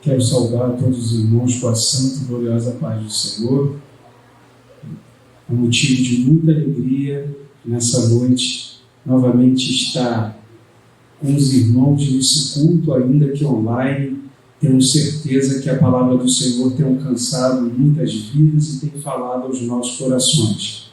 Quero saudar todos os irmãos com a santa e gloriosa paz do Senhor. É um motivo de muita alegria nessa noite novamente estar com os irmãos nesse culto, ainda que online. Temos certeza que a palavra do Senhor tem alcançado muitas vidas e tem falado aos nossos corações.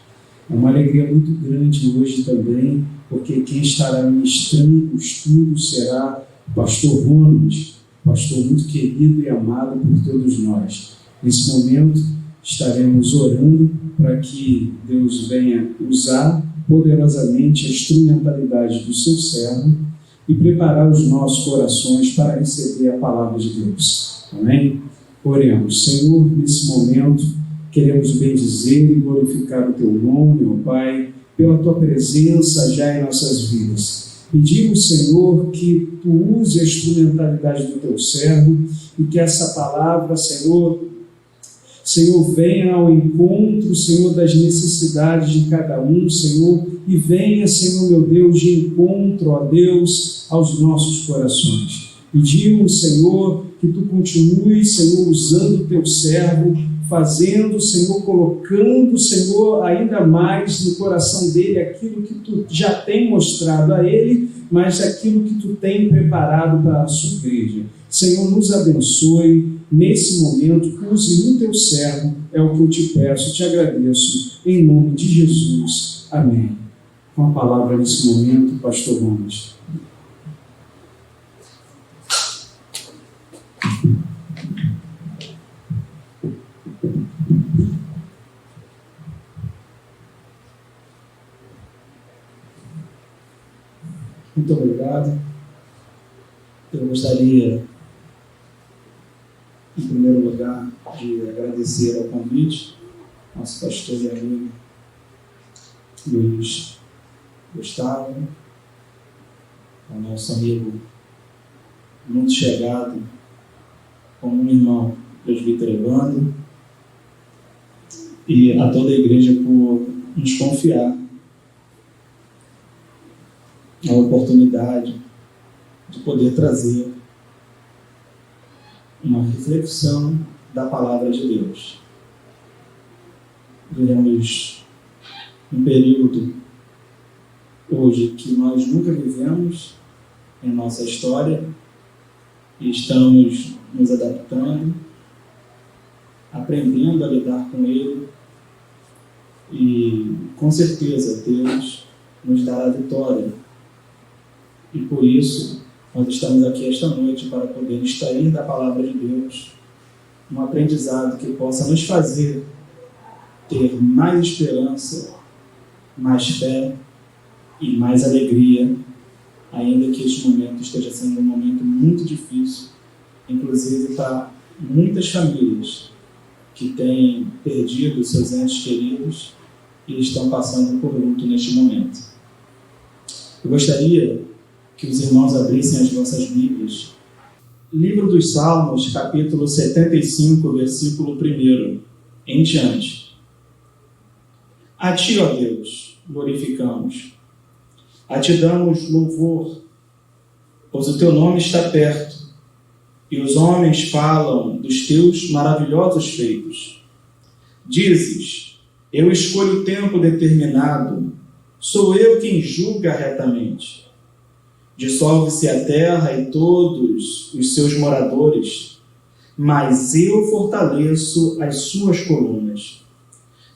É uma alegria muito grande hoje também, porque quem estará ministrando o estudo será o pastor Ronald, pastor muito querido e amado por todos nós. Nesse momento estaremos orando para que Deus venha usar poderosamente a instrumentalidade do seu servo e preparar os nossos corações para receber a palavra de Deus. Amém? Oremos. Senhor, nesse momento queremos bendizer e glorificar o teu nome, ó Pai, pela tua presença já em nossas vidas. Pedimos, Senhor, que tu use a instrumentalidade do teu servo e que essa palavra, Senhor, venha ao encontro, Senhor, das necessidades de cada um, Senhor, e venha, Senhor, meu Deus, de encontro, ó Deus, aos nossos corações. Pedimos, Senhor, que tu continues, Senhor, usando o teu servo, fazendo, Senhor, colocando, Senhor, ainda mais no coração dele aquilo que tu já tem mostrado a ele, mas aquilo que tu tem preparado para a sua igreja. Senhor, nos abençoe nesse momento, use no teu servo, é o que eu te peço, te agradeço, em nome de Jesus. Amém. Com a palavra nesse momento, pastor Gomes. Muito obrigado. Eu gostaria, em primeiro lugar, de agradecer ao convite, nosso pastor e amigo Luiz Gustavo, ao nosso amigo muito chegado, como um irmão presbítero Evandro, e a toda a igreja por nos confiar a oportunidade de poder trazer uma reflexão da palavra de Deus. Vivemos um período hoje que nós nunca vivemos em nossa história e estamos nos adaptando, aprendendo a lidar com ele e com certeza Deus nos dará a vitória. E por isso nós estamos aqui esta noite para poder extrair da palavra de Deus um aprendizado que possa nos fazer ter mais esperança, mais fé e mais alegria, ainda que este momento esteja sendo um momento muito difícil, inclusive para muitas famílias que têm perdido seus entes queridos e estão passando por luto neste momento. Eu gostaria que os irmãos abrissem as vossas Bíblias. Livro dos Salmos, capítulo 75, versículo 1, em diante. A ti, ó Deus, glorificamos. A ti damos louvor, pois o teu nome está perto, e os homens falam dos teus maravilhosos feitos. Dizes, eu escolho o tempo determinado, sou eu quem julga retamente. Dissolve-se a terra e todos os seus moradores, mas eu fortaleço as suas colunas.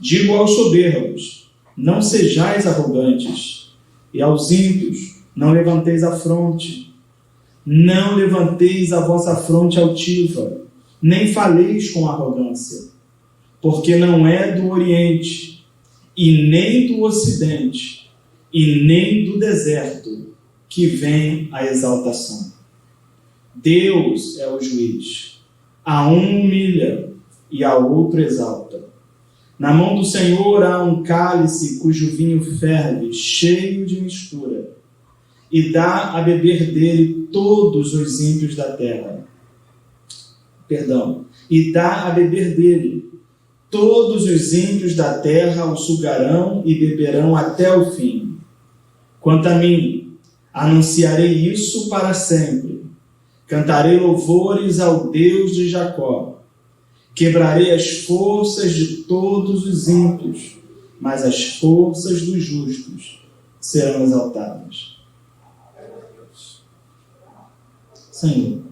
Digo aos soberbos, não sejais arrogantes, e aos ímpios, não levanteis a fronte. Não levanteis a vossa fronte altiva, nem faleis com arrogância, porque não é do Oriente, e nem do Ocidente, e nem do deserto, que vem a exaltação. Deus é o juiz. A um humilha e a outro exalta. Na mão do Senhor há um cálice cujo vinho ferve, cheio de mistura, e dá a beber dele todos os ímpios da terra. E dá a beber dele. Todos os ímpios da terra o sugarão e beberão até o fim. Quanto a mim, anunciarei isso para sempre. Cantarei louvores ao Deus de Jacó. Quebrarei as forças de todos os ímpios, mas as forças dos justos serão exaltadas. Senhor,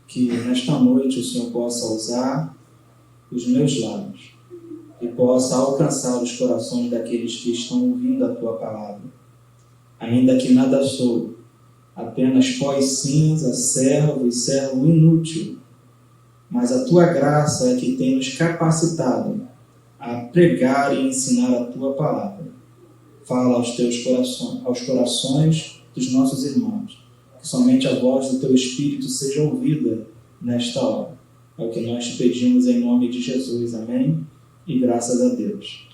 que nesta noite o Senhor possa usar os meus lábios e possa alcançar os corações daqueles que estão ouvindo a Tua palavra. Ainda que nada sou, apenas pó e cinza, servo e servo inútil, mas a Tua graça é que tem nos capacitado a pregar e ensinar a Tua palavra. Fala aos teus corações, aos corações dos nossos irmãos, que somente a voz do Teu Espírito seja ouvida nesta hora. É o que nós te pedimos em nome de Jesus. Amém? E graças a Deus.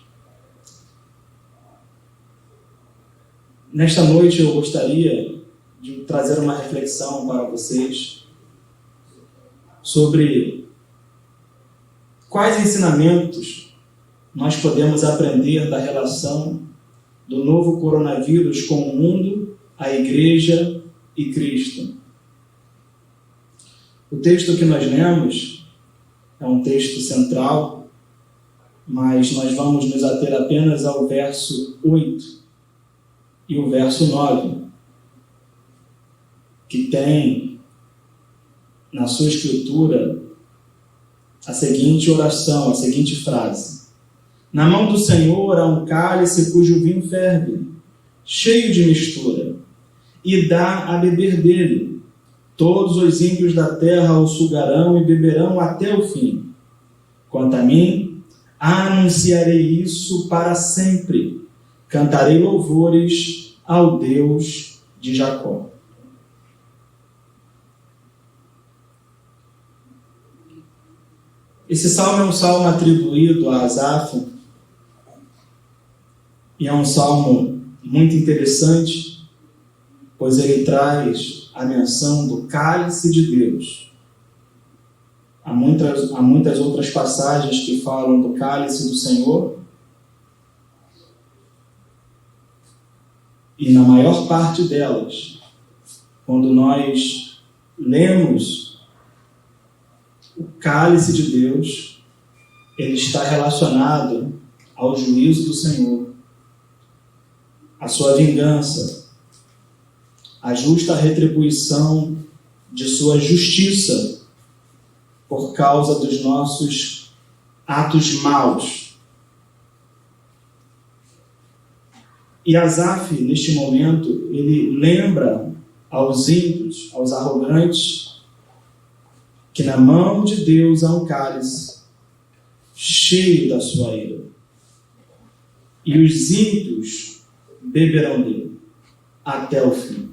Nesta noite eu gostaria de trazer uma reflexão para vocês sobre quais ensinamentos nós podemos aprender da relação do novo coronavírus com o mundo, a igreja e Cristo. O texto que nós lemos é um texto central, mas nós vamos nos ater apenas ao verso 8 e o verso 9, que tem na sua escritura a seguinte oração, a seguinte frase: na mão do Senhor há um cálice cujo vinho ferve, cheio de mistura, e dá a beber dele. Todos os ímpios da terra o sugarão e beberão até o fim. Quanto a mim, anunciarei isso para sempre. Cantarei louvores ao Deus de Jacó. Esse salmo é um salmo atribuído a Asaf, e é um salmo muito interessante, pois ele traz a menção do cálice de Deus. Há muitas outras passagens que falam do cálice do Senhor, e na maior parte delas, quando nós lemos o cálice de Deus, ele está relacionado ao juízo do Senhor, à sua vingança, à justa retribuição de sua justiça por causa dos nossos atos maus. E Asaf, neste momento, ele lembra aos ímpios, aos arrogantes, que na mão de Deus há um cálice cheio da sua ira, e os ímpios beberão dele até o fim.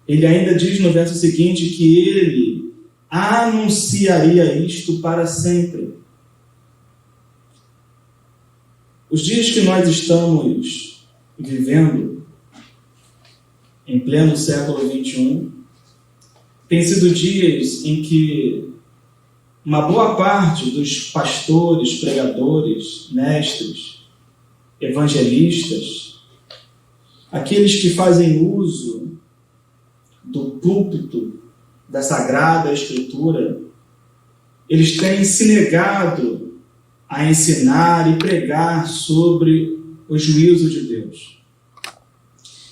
Ele ainda diz no verso seguinte que ele anunciaria isto para sempre. Os dias que nós estamos vivendo, em pleno século XXI, têm sido dias em que uma boa parte dos pastores, pregadores, mestres, evangelistas, aqueles que fazem uso do púlpito da Sagrada Escritura, eles têm se negado a ensinar e pregar sobre o juízo de Deus.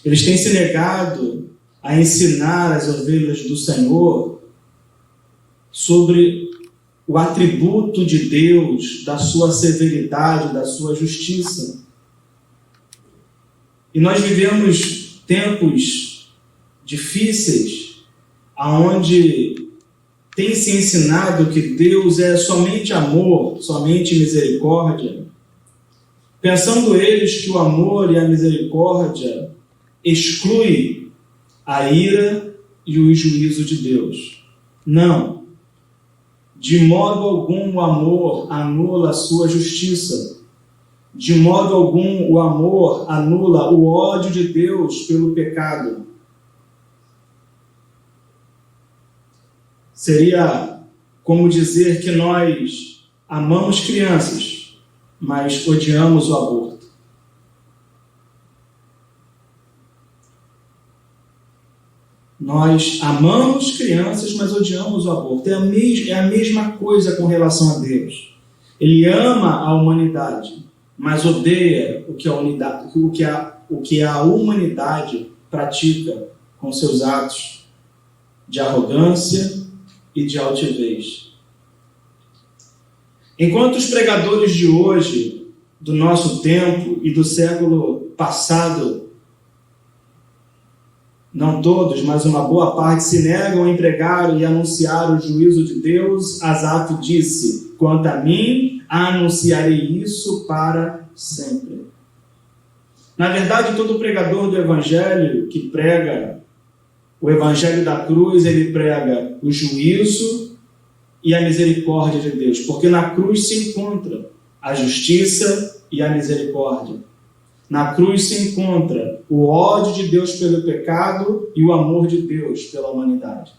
Eles têm se negado a ensinar as ovelhas do Senhor sobre o atributo de Deus, da sua severidade, da sua justiça. E nós vivemos tempos difíceis, aonde tem se ensinado que Deus é somente amor, somente misericórdia, pensando eles que o amor e a misericórdia exclui a ira e o juízo de Deus. Não. De modo algum o amor anula a sua justiça. De modo algum o amor anula o ódio de Deus pelo pecado. Seria como dizer que nós amamos crianças, mas odiamos o aborto. Nós amamos crianças, mas odiamos o aborto. É a mesma coisa com relação a Deus. Ele ama a humanidade, mas odeia o que a humanidade pratica com seus atos de arrogância e de altivez. Enquanto os pregadores de hoje, do nosso tempo e do século passado, não todos, mas uma boa parte, se negam a empregar e anunciar o juízo de Deus, Asaf disse: quanto a mim, anunciarei isso para sempre. Na verdade, todo pregador do Evangelho que prega o Evangelho da cruz, ele prega o juízo e a misericórdia de Deus, porque na cruz se encontra a justiça e a misericórdia. Na cruz se encontra o ódio de Deus pelo pecado e o amor de Deus pela humanidade.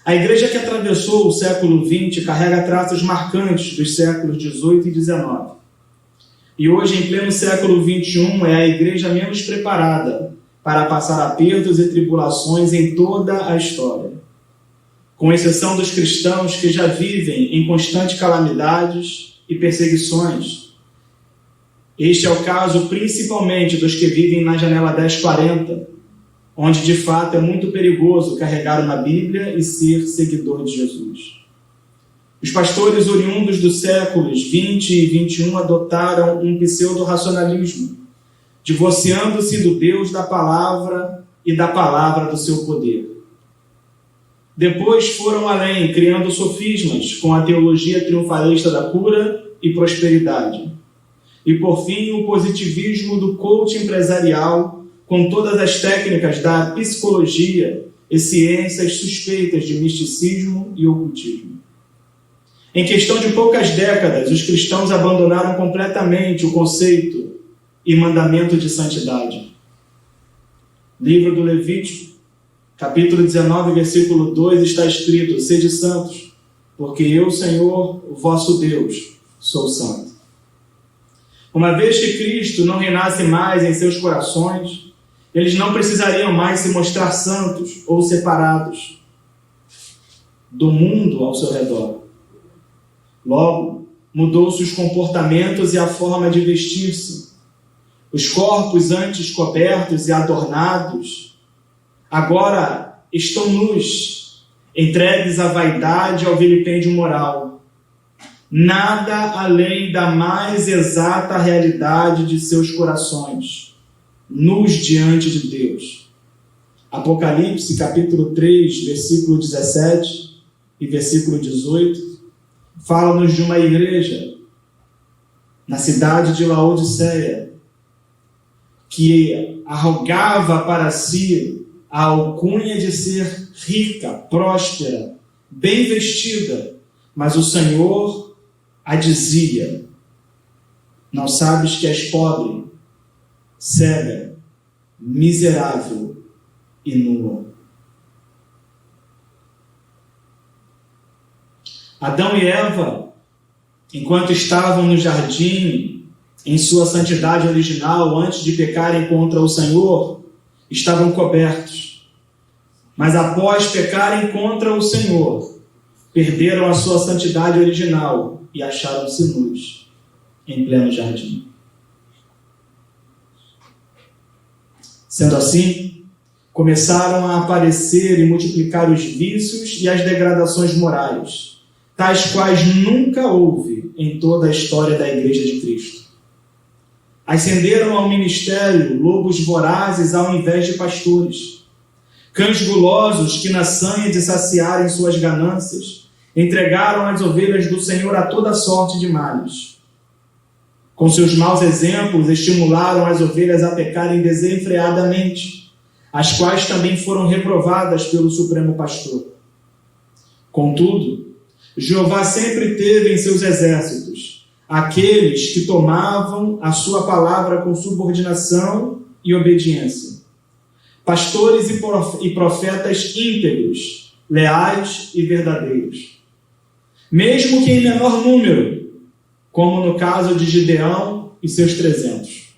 A igreja que atravessou o século XX carrega traços marcantes dos séculos XVIII e XIX. E hoje, em pleno século XXI, é a igreja menos preparada para passar apertos e tribulações em toda a história. Com exceção dos cristãos que já vivem em constantes calamidades e perseguições. Este é o caso principalmente dos que vivem na janela 1040, onde de fato é muito perigoso carregar uma Bíblia e ser seguidor de Jesus. Os pastores oriundos dos séculos 20 e 21 adotaram um pseudo-racionalismo, divorciando-se do Deus da palavra e da palavra do seu poder. Depois foram além, criando sofismas com a teologia triunfalista da cura e prosperidade. E, por fim, o positivismo do coaching empresarial, com todas as técnicas da psicologia e ciências suspeitas de misticismo e ocultismo. Em questão de poucas décadas, os cristãos abandonaram completamente o conceito e mandamento de santidade. Livro do Levítico, capítulo 19, versículo 2, está escrito: sede santos, porque eu, Senhor, o vosso Deus, sou santo. Uma vez que Cristo não reinasse mais em seus corações, eles não precisariam mais se mostrar santos ou separados do mundo ao seu redor. Logo, mudou-se os comportamentos e a forma de vestir-se. Os corpos antes cobertos e adornados, agora estão nus, entregues à vaidade e ao vilipêndio moral. Nada além da mais exata realidade de seus corações, nus diante de Deus. Apocalipse, capítulo 3, versículo 17 e versículo 18, fala-nos de uma igreja na cidade de Laodiceia, que arrogava para si a alcunha de ser rica, próspera, bem vestida, mas o Senhor a dizia: não sabes que és pobre, cega, miserável e nua. Adão e Eva, enquanto estavam no jardim, em sua santidade original, antes de pecarem contra o Senhor, estavam cobertos. Mas após pecarem contra o Senhor, perderam a sua santidade original e acharam-se nus em pleno jardim. Sendo assim, começaram a aparecer e multiplicar os vícios e as degradações morais, tais quais nunca houve em toda a história da Igreja de Cristo. Ascenderam ao ministério lobos vorazes ao invés de pastores, cães gulosos que, na sanha de saciarem suas ganâncias, entregaram as ovelhas do Senhor a toda sorte de males. Com seus maus exemplos, estimularam as ovelhas a pecarem desenfreadamente, as quais também foram reprovadas pelo Supremo Pastor. Contudo, Jeová sempre teve em seus exércitos aqueles que tomavam a sua palavra com subordinação e obediência. Pastores e profetas íntegros, leais e verdadeiros. Mesmo que em menor número, como no caso de Gideão e seus 300.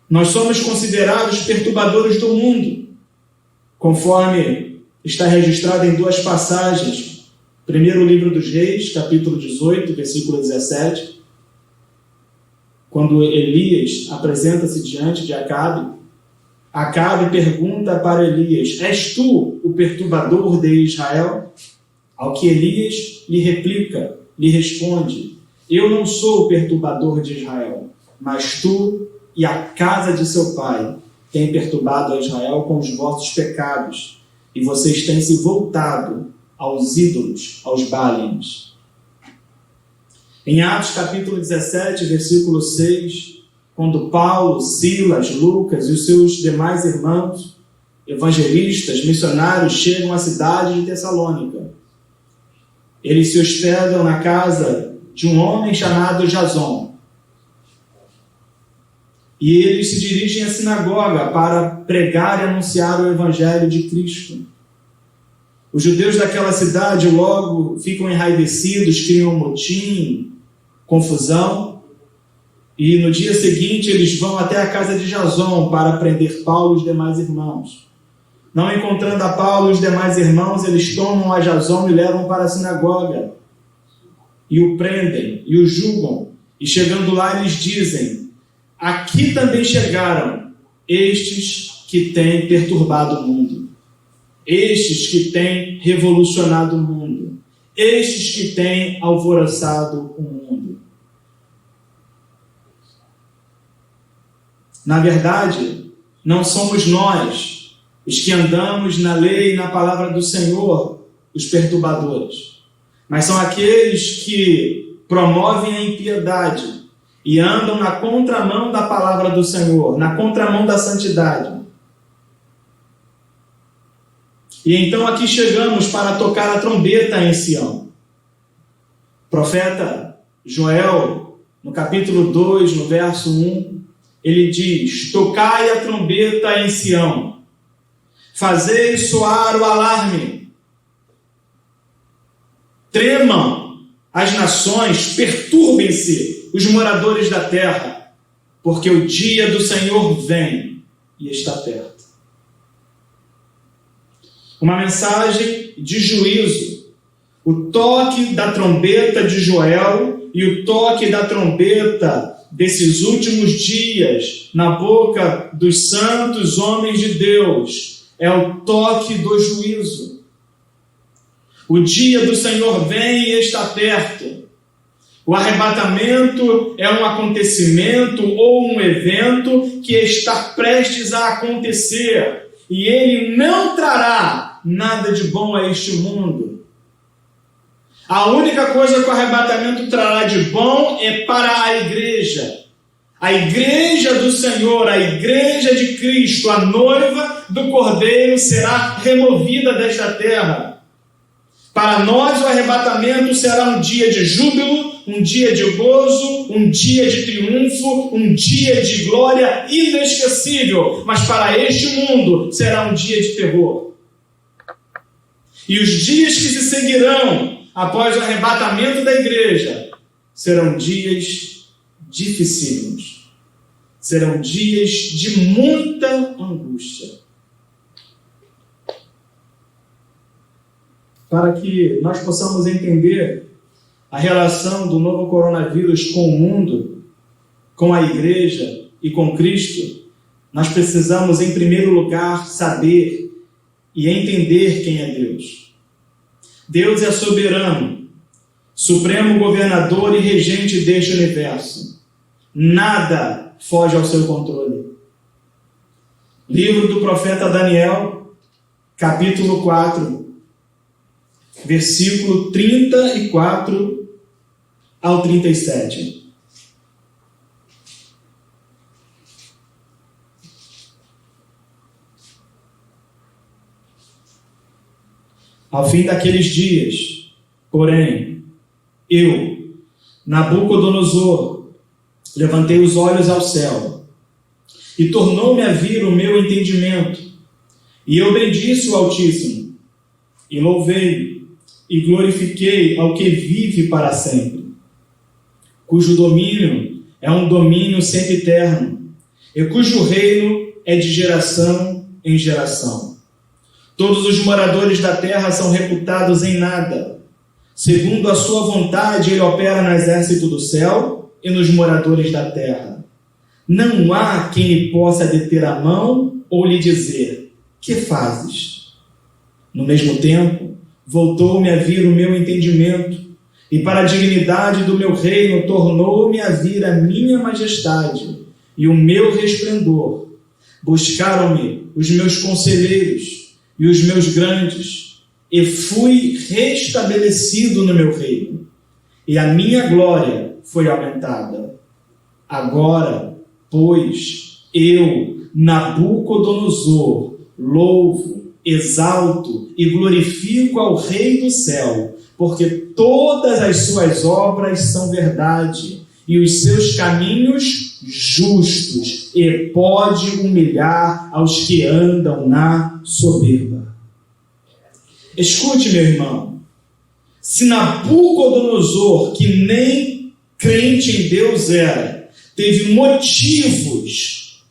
Nós somos considerados perturbadores do mundo, conforme está registrado em duas passagens. Primeiro livro dos Reis, capítulo 18, versículo 17, quando Elias apresenta-se diante de Acabe, Acabe pergunta para Elias: és tu o perturbador de Israel? Ao que Elias lhe replica, lhe responde: eu não sou o perturbador de Israel, mas tu e a casa de seu pai têm perturbado a Israel com os vossos pecados, e vocês têm se voltado aos ídolos, aos Baalins. Em Atos capítulo 17, versículo 6, quando Paulo, Silas, Lucas e os seus demais irmãos, evangelistas, missionários, chegam à cidade de Tessalônica, eles se hospedam na casa de um homem chamado Jason. E eles se dirigem à sinagoga para pregar e anunciar o evangelho de Cristo. Os judeus daquela cidade logo ficam enraivecidos, criam motim, confusão, e no dia seguinte eles vão até a casa de Jason para prender Paulo e os demais irmãos. Não encontrando a Paulo e os demais irmãos, eles tomam a Jason e levam para a sinagoga, e o prendem, e o julgam, e chegando lá eles dizem: aqui também chegaram estes que têm perturbado o mundo, estes que têm revolucionado o mundo, estes que têm alvoroçado o mundo. Na verdade, não somos nós, os que andamos na lei e na palavra do Senhor, os perturbadores, mas são aqueles que promovem a impiedade e andam na contramão da palavra do Senhor, na contramão da santidade. E então aqui chegamos para tocar a trombeta em Sião. O profeta Joel, no capítulo 2, no verso 1, ele diz: tocai a trombeta em Sião, fazei soar o alarme, tremam as nações, perturbem-se os moradores da terra, porque o dia do Senhor vem e está perto. Uma mensagem de juízo. O toque da trombeta de Joel e o toque da trombeta desses últimos dias na boca dos santos homens de Deus é o toque do juízo. O dia do Senhor vem e está perto. O arrebatamento é um acontecimento ou um evento que está prestes a acontecer, e ele não trará nada de bom a este mundo. A única coisa que o arrebatamento trará de bom é para a igreja. A igreja do Senhor, a igreja de Cristo, a noiva do Cordeiro, será removida desta terra. Para nós o arrebatamento será um dia de júbilo, um dia de gozo, um dia de triunfo, um dia de glória inesquecível. Mas para este mundo será um dia de terror. E os dias que se seguirão após o arrebatamento da igreja serão dias dificílimos. Serão dias de muita angústia. Para que nós possamos entender a relação do novo coronavírus com o mundo, com a igreja e com Cristo, nós precisamos, em primeiro lugar, saber e entender quem é Deus. Deus é soberano, supremo governador e regente deste universo. Nada foge ao seu controle. Livro do profeta Daniel, capítulo 4, versículo 34 ao 37. Ao fim daqueles dias, porém, eu, Nabucodonosor, levantei os olhos ao céu, e tornou-me a vir o meu entendimento, e eu bendisse o Altíssimo, e louvei, e glorifiquei ao que vive para sempre, cujo domínio é um domínio sempiterno, e cujo reino é de geração em geração. Todos os moradores da terra são reputados em nada. Segundo a sua vontade, ele opera no exército do céu e nos moradores da terra. Não há quem lhe possa deter a mão ou lhe dizer: que fazes? No mesmo tempo, voltou-me a vir o meu entendimento, e para a dignidade do meu reino tornou-me a vir a minha majestade e o meu resplendor. Buscaram-me os meus conselheiros e os meus grandes, e fui restabelecido no meu reino, e a minha glória foi aumentada. Agora, pois, eu, Nabucodonosor, louvo, exalto e glorifico ao Rei do céu, porque todas as suas obras são verdade, e os seus caminhos justos, e pode humilhar aos que andam na soberba. Escute, meu irmão, se Nabucodonosor, que nem crente em Deus era, teve motivos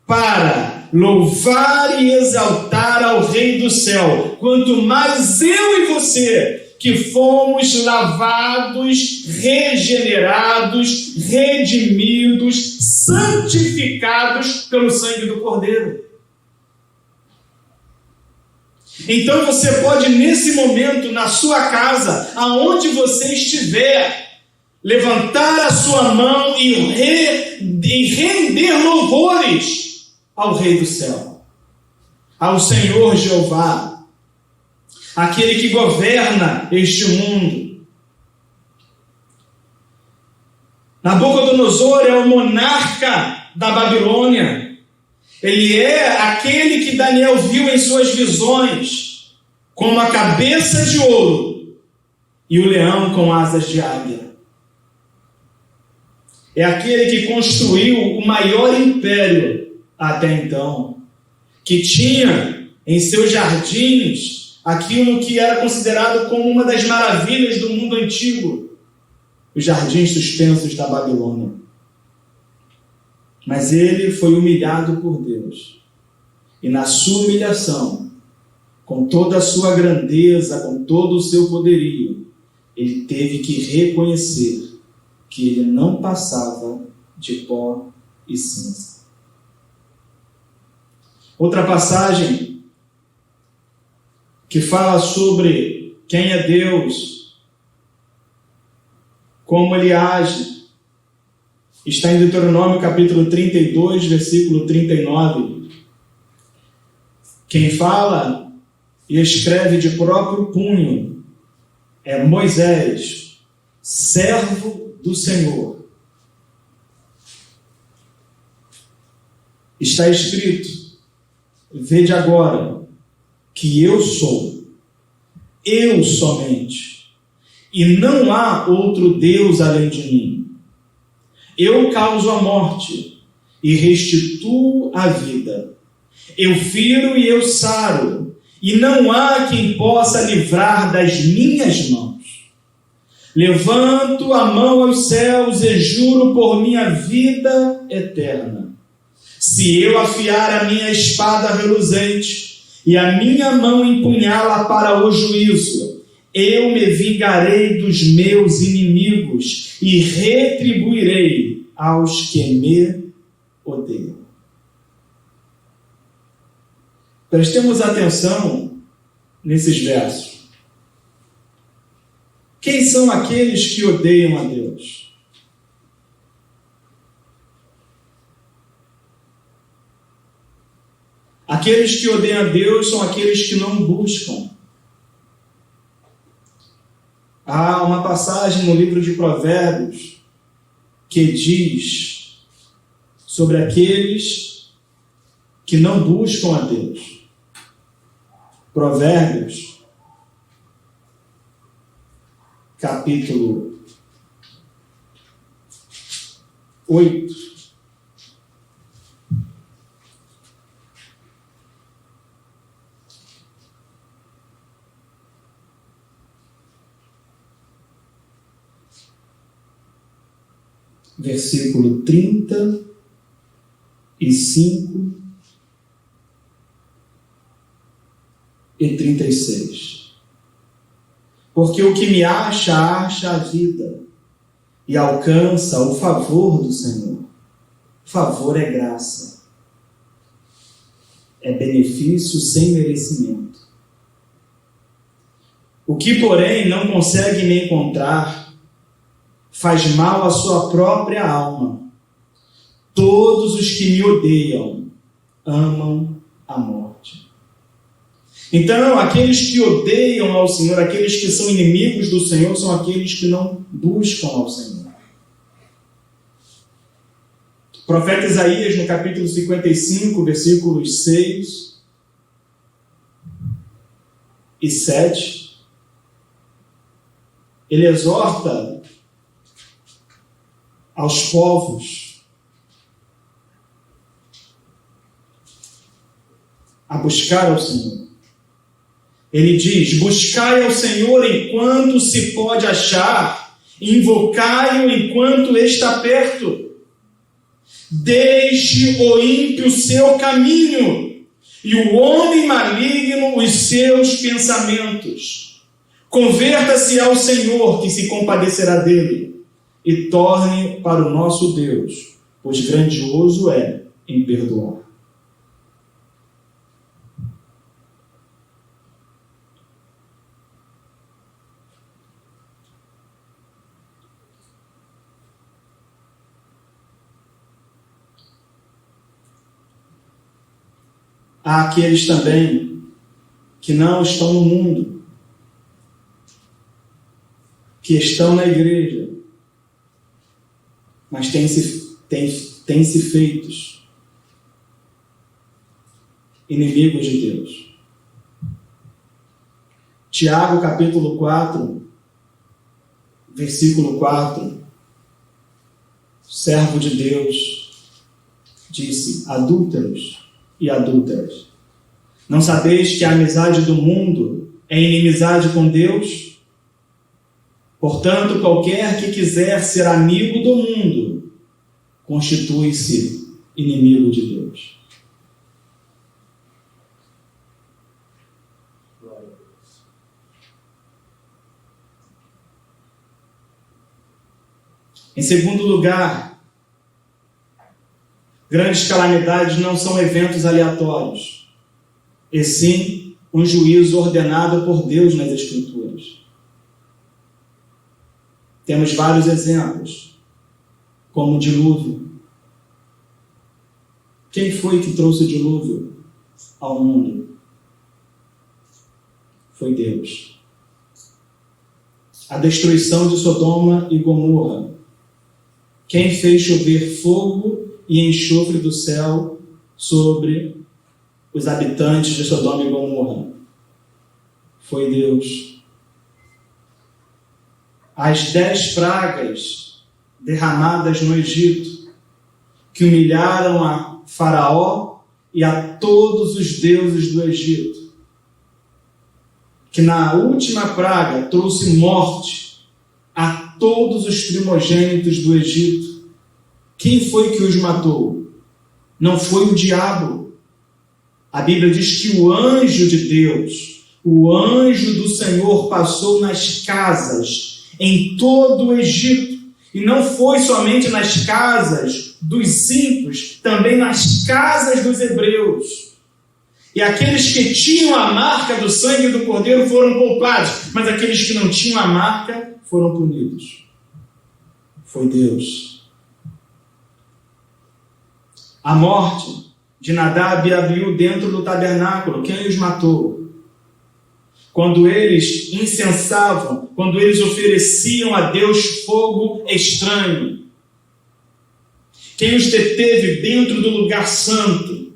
para louvar e exaltar ao Rei do céu, quanto mais eu e você, que fomos lavados, regenerados, redimidos, santificados pelo sangue do Cordeiro. Então você pode, nesse momento, na sua casa, aonde você estiver, levantar a sua mão e render louvores ao Rei do céu, ao Senhor Jeová, aquele que governa este mundo. Nabucodonosor é o monarca da Babilônia. Ele é aquele que Daniel viu em suas visões, como a cabeça de ouro e o leão com asas de águia. É aquele que construiu o maior império até então, que tinha em seus jardins aquilo que era considerado como uma das maravilhas do mundo antigo, os jardins suspensos da Babilônia. Mas ele foi humilhado por Deus. E na sua humilhação, com toda a sua grandeza, com todo o seu poderio, ele teve que reconhecer que ele não passava de pó e cinza. Outra passagem que fala sobre quem é Deus, como ele age, está em Deuteronômio capítulo 32, versículo 39. Quem fala e escreve de próprio punho é Moisés, servo do Senhor. Está escrito: vede agora que eu sou, eu somente, e não há outro Deus além de mim. Eu causo a morte e restituo a vida. Eu firo e eu saro, e não há quem possa livrar das minhas mãos. Levanto a mão aos céus e juro por minha vida eterna. Se eu afiar a minha espada reluzente e a minha mão empunhá-la para o juízo, eu me vingarei dos meus inimigos e retribuirei aos que me odeiam. Prestemos atenção nesses versos. Quem são aqueles que odeiam a Deus? Aqueles que odeiam a Deus são aqueles que não buscam. Há uma passagem no livro de Provérbios que diz sobre aqueles que não buscam a Deus. Provérbios, capítulo 8. Versículo 35 e 36. Porque o que me acha a vida e alcança o favor do Senhor. Favor é graça. É benefício sem merecimento. O que, porém, não consegue me encontrar, faz mal à sua própria alma. Todos os que me odeiam amam a morte. Então, aqueles que odeiam ao Senhor, aqueles que são inimigos do Senhor, são aqueles que não buscam ao Senhor. O profeta Isaías, no capítulo 55, versículos 6 e 7, ele exorta aos povos a buscar ao Senhor. Ele diz: buscai ao Senhor enquanto se pode achar, invocai-o enquanto está perto. Deixe o ímpio seu caminho, e o homem maligno os seus pensamentos. Converta-se ao Senhor, que se compadecerá dele, e torne para o nosso Deus, pois grandioso é em perdoar. Há aqueles também que não estão no mundo, que estão na igreja, mas têm se feitos inimigos de Deus. Tiago, capítulo 4, versículo 4, o servo de Deus disse: adúlteros e adúlteras, não sabeis que a amizade do mundo é inimizade com Deus? Portanto, qualquer que quiser ser amigo do mundo, constitui-se inimigo de Deus. Em segundo lugar, grandes calamidades não são eventos aleatórios, e sim um juízo ordenado por Deus nas Escrituras. Temos vários exemplos, como o dilúvio. Quem foi que trouxe o dilúvio ao mundo? Foi Deus. A destruição de Sodoma e Gomorra. Quem fez chover fogo e enxofre do céu sobre os habitantes de Sodoma e Gomorra? Foi Deus. As 10 pragas derramadas no Egito, que humilharam a Faraó e a todos os deuses do Egito, que na última praga trouxe morte a todos os primogênitos do Egito. Quem foi que os matou? Não foi o diabo. A Bíblia diz que o anjo de Deus, o anjo do Senhor, passou nas casas em todo o Egito. E não foi somente nas casas dos ímpios, também nas casas dos hebreus. E aqueles que tinham a marca do sangue do Cordeiro foram poupados, mas aqueles que não tinham a marca foram punidos. Foi Deus. A morte de Nadab e Abiú dentro do tabernáculo, quem os matou? Quando eles incensavam, quando eles ofereciam a Deus fogo estranho. Quem os deteve dentro do lugar santo?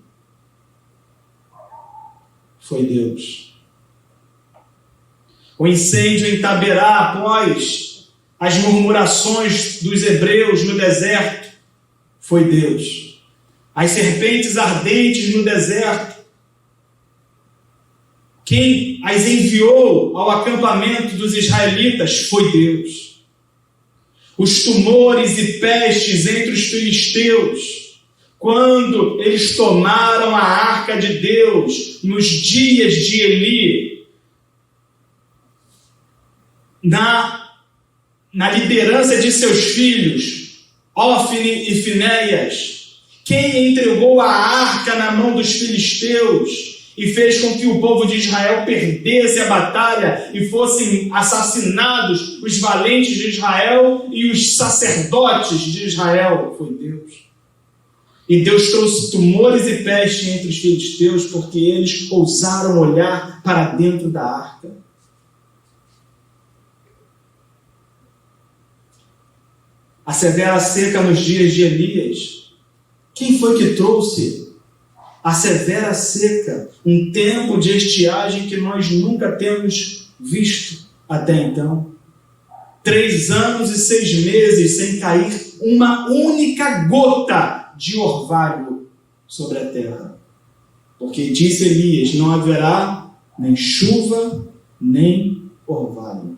Foi Deus. O incêndio em Taberá, após as murmurações dos hebreus no deserto, foi Deus. As serpentes ardentes no deserto, quem as enviou ao acampamento dos israelitas foi Deus. Os tumores e pestes entre os filisteus, quando eles tomaram a arca de Deus nos dias de Eli, na liderança de seus filhos, Ófine e Finéias, quem entregou a arca na mão dos filisteus e fez com que o povo de Israel perdesse a batalha e fossem assassinados os valentes de Israel e os sacerdotes de Israel, foi Deus. E Deus trouxe tumores e peste entre os filisteus porque eles ousaram olhar para dentro da arca. A severa seca nos dias de Elias. Quem foi que trouxe a severa seca? Um tempo de estiagem que nós nunca temos visto até então. 3 anos e 6 meses sem cair uma única gota de orvalho sobre a terra. Porque disse Elias, não haverá nem chuva, nem orvalho.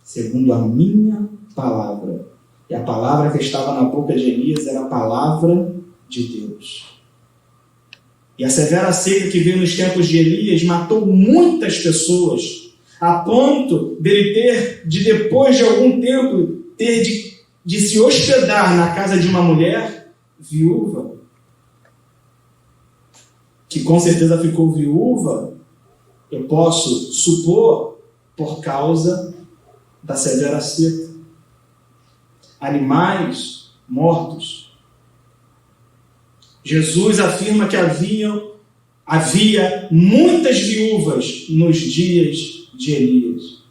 Segundo a minha palavra. E a palavra que estava na boca de Elias era a palavra de Deus. E a severa seca que veio nos tempos de Elias matou muitas pessoas, a ponto dele ter, depois de algum tempo, de se hospedar na casa de uma mulher viúva, que com certeza ficou viúva, eu posso supor, por causa da severa seca. Animais mortos. Jesus afirma que havia muitas viúvas nos dias de Elias,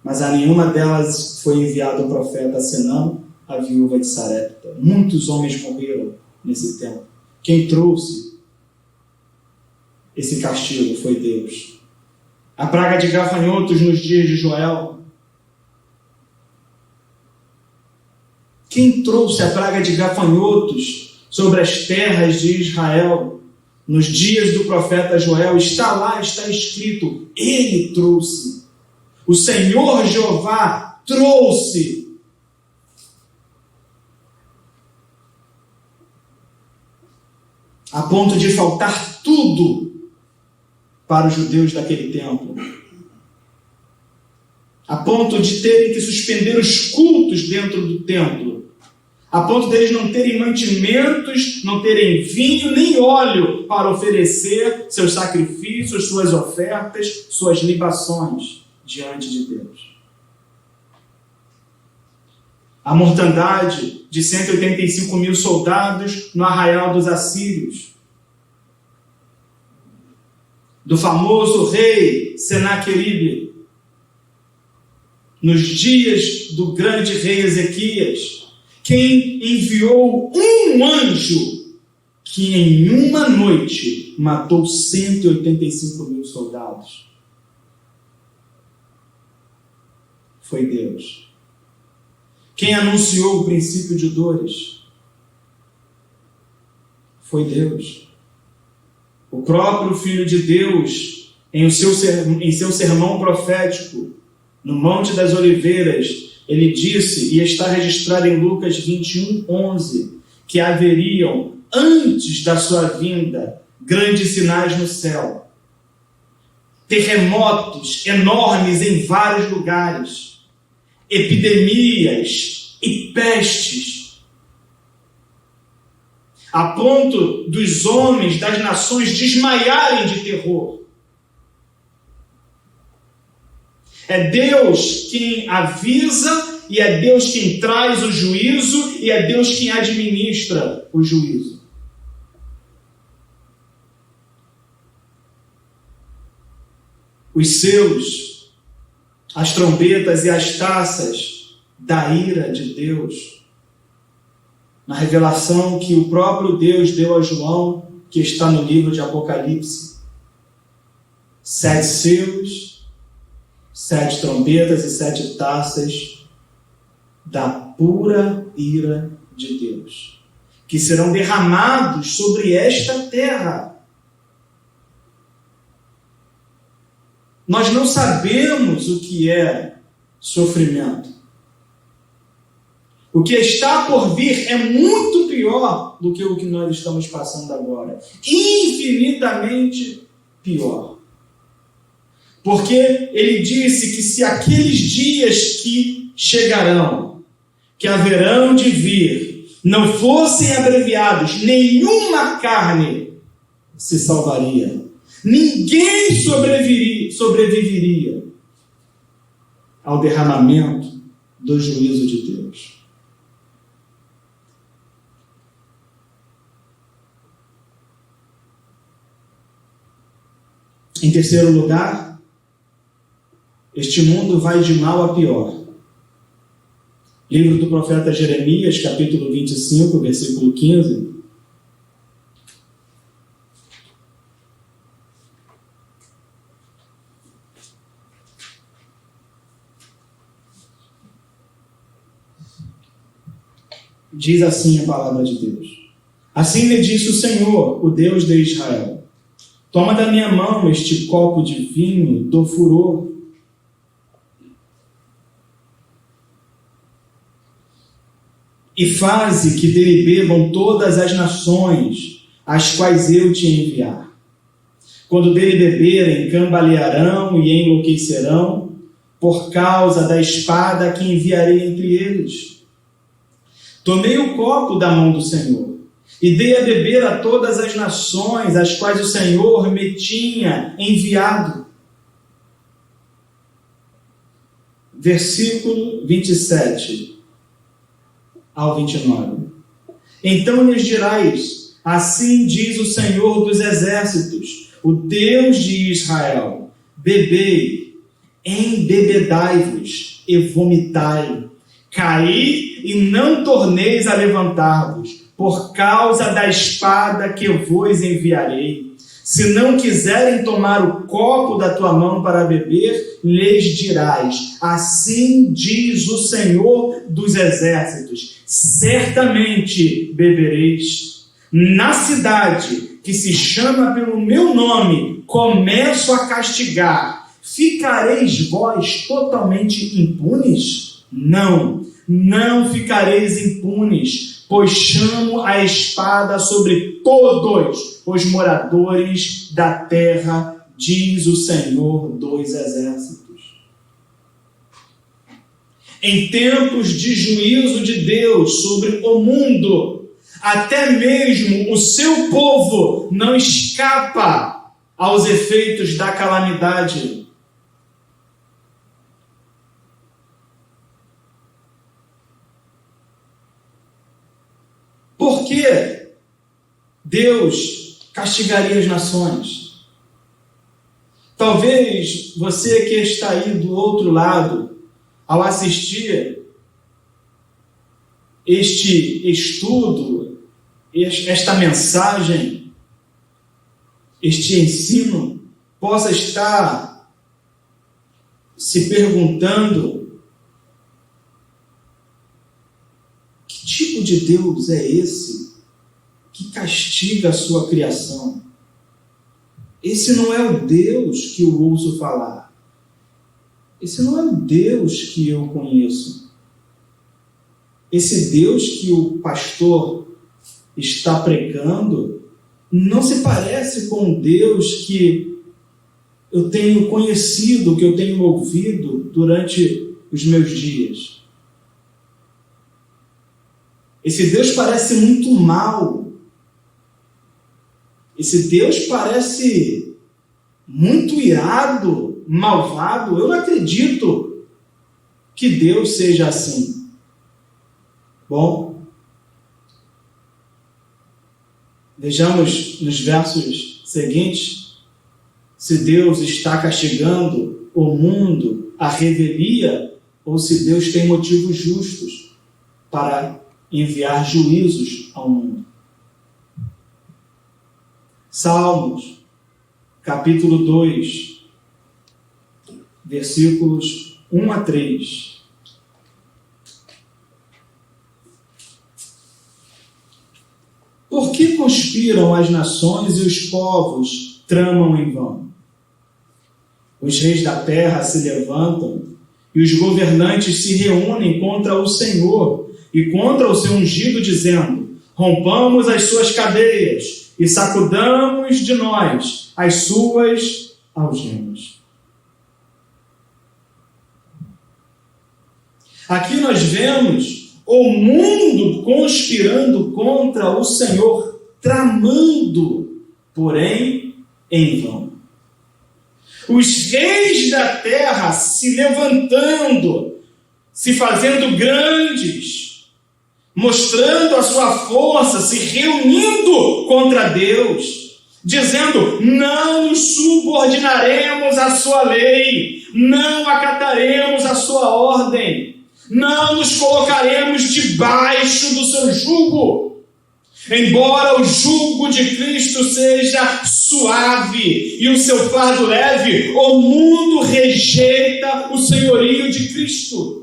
mas a nenhuma delas foi enviado o profeta, senão a viúva de Sarepta. Muitos homens morreram nesse tempo. Quem trouxe esse castigo foi Deus. A praga de gafanhotos nos dias de Joel. Quem trouxe a praga de gafanhotos sobre as terras de Israel nos dias do profeta Joel? Está lá, está escrito, ele trouxe. O Senhor Jeová trouxe. A ponto de faltar tudo para os judeus daquele tempo. A ponto de terem que suspender os cultos dentro do templo. A ponto deles não terem mantimentos, não terem vinho nem óleo para oferecer seus sacrifícios, suas ofertas, suas libações diante de Deus. A mortandade de 185 mil soldados no arraial dos assírios. Do famoso rei Senaqueribe. Nos dias do grande rei Ezequias. Quem enviou um anjo que em uma noite matou 185 mil soldados. Foi Deus. Quem anunciou o princípio de dores? Foi Deus. O próprio Filho de Deus, em seu sermão profético, no Monte das Oliveiras, ele disse, e está registrado em Lucas 21:11, que haveriam, antes da sua vinda, grandes sinais no céu. Terremotos enormes em vários lugares. Epidemias e pestes. A ponto dos homens das nações desmaiarem de terror. É Deus quem avisa, e é Deus quem traz o juízo, e é Deus quem administra o juízo. Os selos, as trombetas e as taças da ira de Deus, na revelação que o próprio Deus deu a João, que está no livro de Apocalipse. 7 selos, 7 trombetas e 7 taças da pura ira de Deus, que serão derramados sobre esta terra. Nós não sabemos o que é sofrimento. O que está por vir é muito pior do que o que nós estamos passando agora. Infinitamente pior. Porque ele disse que se aqueles dias que chegarão, que haverão de vir, não fossem abreviados, nenhuma carne se salvaria. Ninguém sobreviveria ao derramamento do juízo de Deus. Em terceiro lugar, este mundo vai de mal a pior. Livro do profeta Jeremias, capítulo 25, versículo 15. Diz assim a palavra de Deus: assim me disse o Senhor, o Deus de Israel: toma da minha mão este copo de vinho do furor e faze que dele bebam todas as nações, as quais eu te enviar. Quando dele beberem, cambalearão e enlouquecerão, por causa da espada que enviarei entre eles. Tomei o copo da mão do Senhor e dei a beber a todas as nações, as quais o Senhor me tinha enviado. Versículo 27 ao 29. Então lhes dirás: assim diz o Senhor dos exércitos, o Deus de Israel: bebei, embebedai-vos e vomitai, caí e não torneis a levantar-vos, por causa da espada que eu vos enviarei. Se não quiserem tomar o copo da tua mão para beber, lhes dirás: assim diz o Senhor dos exércitos, certamente bebereis. Na cidade que se chama pelo meu nome, começo a castigar. Ficareis vós totalmente impunes? Não, não ficareis impunes, pois chamo a espada sobre todos os moradores da terra, diz o Senhor dos exércitos. Em tempos de juízo de Deus sobre o mundo, até mesmo o seu povo não escapa aos efeitos da calamidade. Por que Deus castigaria as nações? Talvez você que está aí do outro lado, ao assistir este estudo, esta mensagem, este ensino, possa estar se perguntando: que tipo de Deus é esse que castiga a sua criação? Esse não é o Deus que eu ouço falar. Esse não é o Deus que eu conheço. Esse Deus que o pastor está pregando não se parece com o Deus que eu tenho conhecido, que eu tenho ouvido durante os meus dias. Esse Deus parece muito mau. Esse Deus parece muito irado, malvado. Eu não acredito que Deus seja assim. Bom, vejamos nos versos seguintes se Deus está castigando o mundo, a revelia, ou se Deus tem motivos justos para enviar juízos ao mundo. Salmos, capítulo 2, versículos 1 a 3. Por que conspiram as nações e os povos tramam em vão? Os reis da terra se levantam e os governantes se reúnem contra o Senhor e contra o seu ungido, dizendo: rompamos as suas cadeias e sacudamos de nós as suas algemas. Aqui nós vemos o mundo conspirando contra o Senhor, tramando, porém, em vão. Os reis da terra se levantando, se fazendo grandes, mostrando a sua força, se reunindo contra Deus, dizendo: não nos subordinaremos à sua lei, não acataremos a sua ordem, não nos colocaremos debaixo do seu jugo. Embora o jugo de Cristo seja suave e o seu fardo leve, o mundo rejeita o senhorio de Cristo.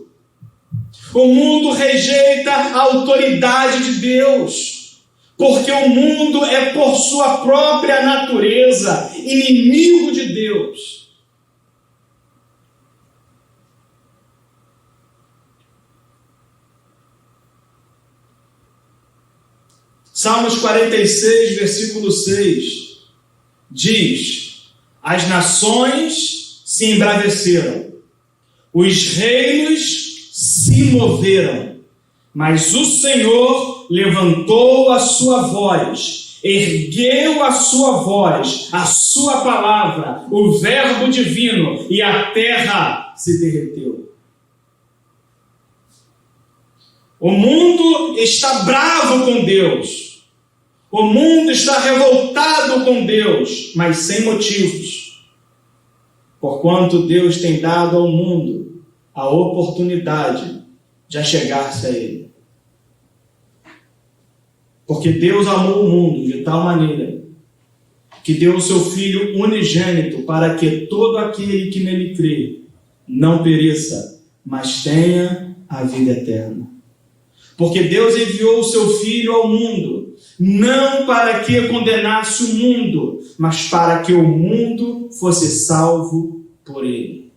O mundo rejeita a autoridade de Deus, porque o mundo é, por sua própria natureza, inimigo de Deus. Salmos 46, versículo 6, diz: as nações se embraveceram, os reinos se moveram, mas o Senhor levantou a sua voz, ergueu a sua voz, a sua palavra, o verbo divino, e a terra se derreteu. O mundo está bravo com Deus. O mundo está revoltado com Deus, mas sem motivos. Porquanto Deus tem dado ao mundo a oportunidade de achegar-se a Ele. Porque Deus amou o mundo de tal maneira que deu o seu Filho unigênito para que todo aquele que nele crê não pereça, mas tenha a vida eterna. Porque Deus enviou o seu Filho ao mundo, não para que condenasse o mundo, mas para que o mundo fosse salvo por ele.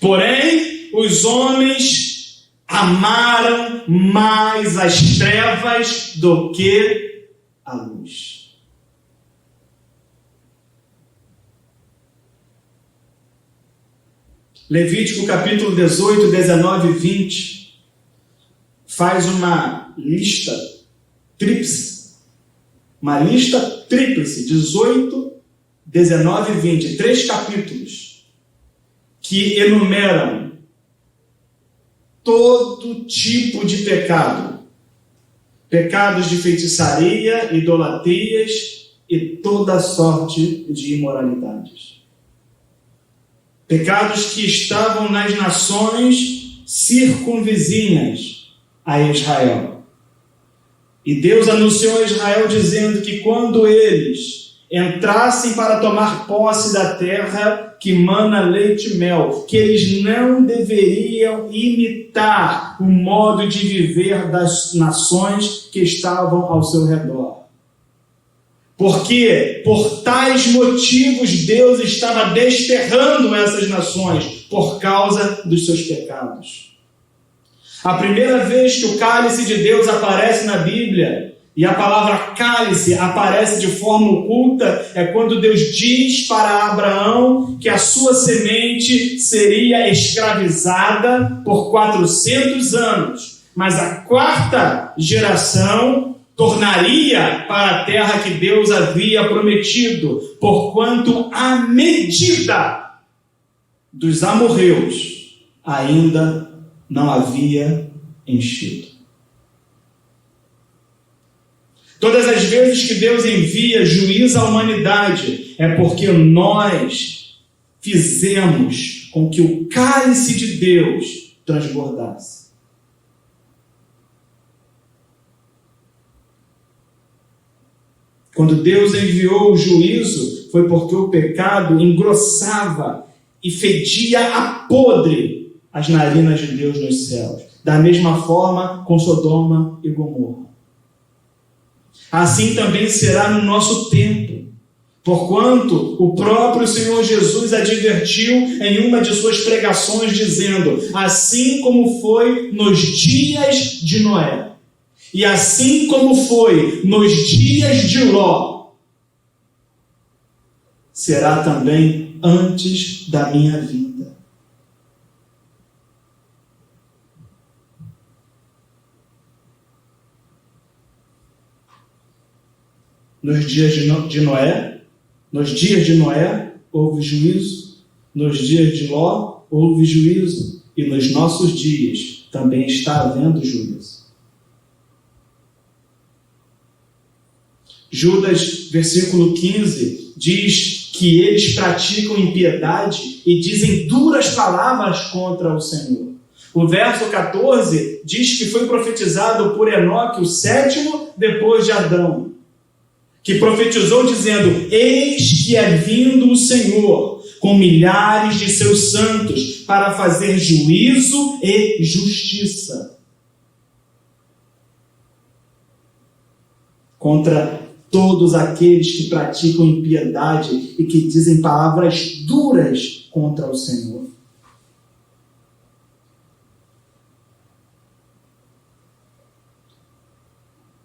Porém, os homens amaram mais as trevas do que a luz. Levítico capítulo 18, 19 e 20 faz uma lista tríplice. Uma lista tríplice, 18, 19 e 20, 3 capítulos, que enumeram todo tipo de pecado. Pecados de feitiçaria, idolatrias e toda sorte de imoralidades. Pecados que estavam nas nações circunvizinhas a Israel. E Deus anunciou a Israel dizendo que quando eles entrassem para tomar posse da terra que mana leite e mel, que eles não deveriam imitar o modo de viver das nações que estavam ao seu redor. Porque por tais motivos Deus estava desterrando essas nações por causa dos seus pecados. A primeira vez que o cálice de Deus aparece na Bíblia, e a palavra cálice aparece de forma oculta, é quando Deus diz para Abraão que a sua semente seria escravizada por 400 anos, mas a quarta geração tornaria para a terra que Deus havia prometido, porquanto a medida dos amorreus ainda não havia enchido. Todas as vezes que Deus envia juízo à humanidade, é porque nós fizemos com que o cálice de Deus transbordasse. Quando Deus enviou o juízo, foi porque o pecado engrossava e fedia a podre as narinas de Deus nos céus. Da mesma forma com Sodoma e Gomorra. Assim também será no nosso tempo. Porquanto o próprio Senhor Jesus advertiu em uma de suas pregações, dizendo: assim como foi nos dias de Noé, e assim como foi nos dias de Ló, será também antes da minha vinda. Nos dias de Noé, houve juízo. Nos dias de Ló, houve juízo. E nos nossos dias também está havendo juízo. Judas, versículo 15, diz que eles praticam impiedade e dizem duras palavras contra o Senhor. O verso 14 diz que foi profetizado por Enoque, o sétimo depois de Adão, que profetizou dizendo: eis que é vindo o Senhor com milhares de seus santos para fazer juízo e justiça contra todos aqueles que praticam impiedade e que dizem palavras duras contra o Senhor.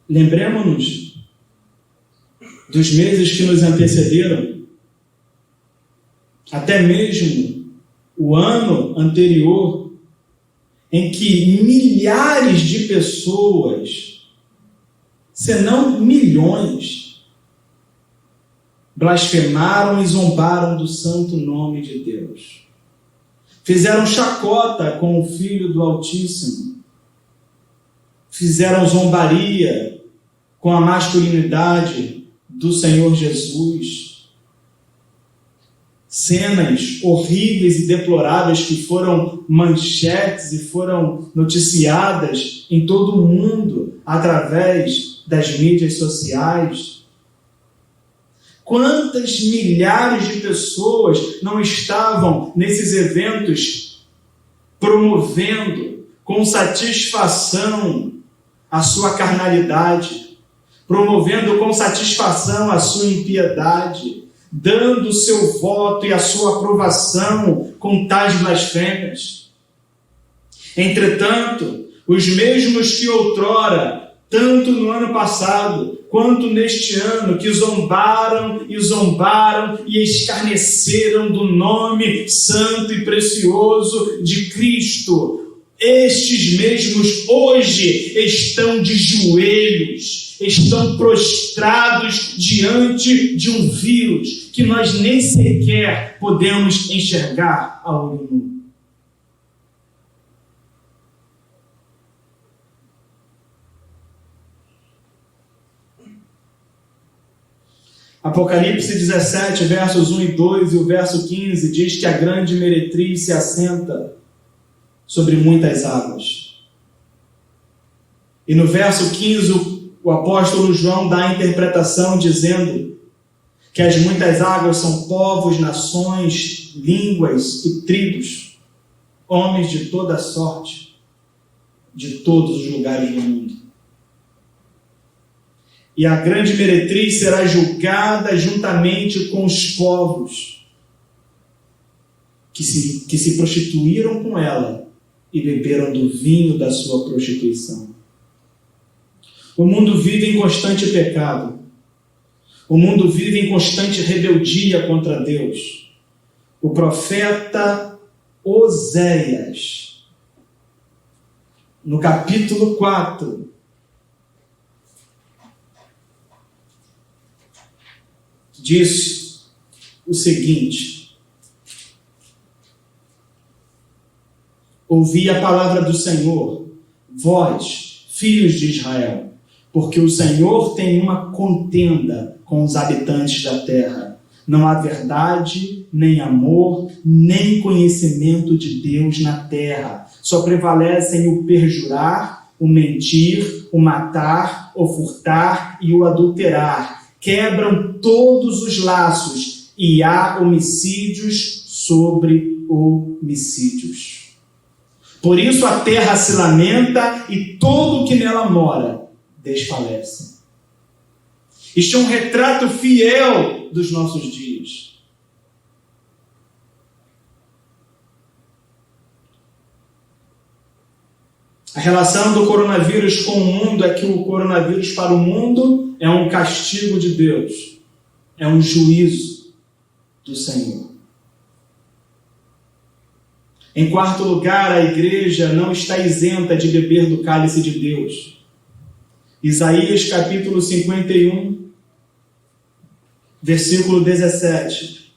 Lembremos-nos dos meses que nos antecederam, até mesmo o ano anterior, em que milhares de pessoas, senão milhões, blasfemaram e zombaram do santo nome de Deus. Fizeram chacota com o Filho do Altíssimo. Fizeram zombaria com a masculinidade do Senhor Jesus. Cenas horríveis e deploráveis que foram manchetes e foram noticiadas em todo o mundo através das mídias sociais. Quantas milhares de pessoas não estavam nesses eventos promovendo com satisfação a sua carnalidade, promovendo com satisfação a sua impiedade, dando o seu voto e a sua aprovação com tais blasfêmias. Entretanto, os mesmos que outrora, tanto no ano passado quanto neste ano, que zombaram e escarneceram do nome santo e precioso de Cristo, estes mesmos hoje estão de joelhos, estão prostrados diante de um vírus que nós nem sequer podemos enxergar a olho nu. Apocalipse 17, versos 1 e 2 e o verso 15 diz que a grande meretriz se assenta sobre muitas águas. E no verso 15 o apóstolo João dá a interpretação dizendo que as muitas águas são povos, nações, línguas e tribos, homens de toda sorte, de todos os lugares do mundo. E a grande meretriz será julgada juntamente com os povos que se prostituíram com ela e beberam do vinho da sua prostituição. O mundo vive em constante pecado. O mundo vive em constante rebeldia contra Deus. O profeta Oséias, no capítulo 4, diz o seguinte: ouvi a palavra do Senhor, vós, filhos de Israel, porque o Senhor tem uma contenda com os habitantes da terra. Não há verdade, nem amor, nem conhecimento de Deus na terra. Só prevalecem o perjurar, o mentir, o matar, o furtar e o adulterar. Quebram todos os laços e há homicídios sobre homicídios. Por isso a terra se lamenta e todo o que nela mora desfalece. Este é um retrato fiel dos nossos dias. A relação do coronavírus com o mundo é que o coronavírus para o mundo é um castigo de Deus, é um juízo do Senhor. Em quarto lugar, a igreja não está isenta de beber do cálice de Deus. Isaías capítulo 51, versículo 17.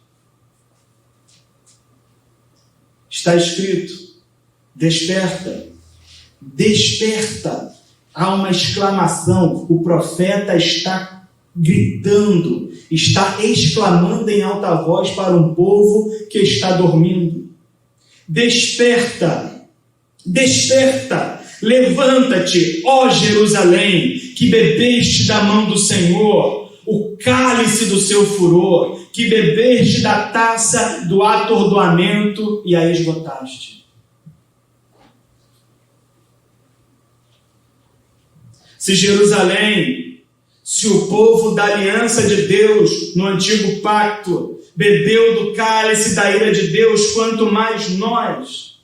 Está escrito: desperta, desperta. Há uma exclamação, o profeta está gritando, está exclamando em alta voz para um povo que está dormindo. Desperta, desperta, levanta-te, ó Jerusalém, que bebeste da mão do Senhor o cálice do seu furor, que bebeste da taça do atordoamento e a esgotaste. Se Jerusalém, se o povo da aliança de Deus no antigo pacto bebeu do cálice da ira de Deus, quanto mais nós.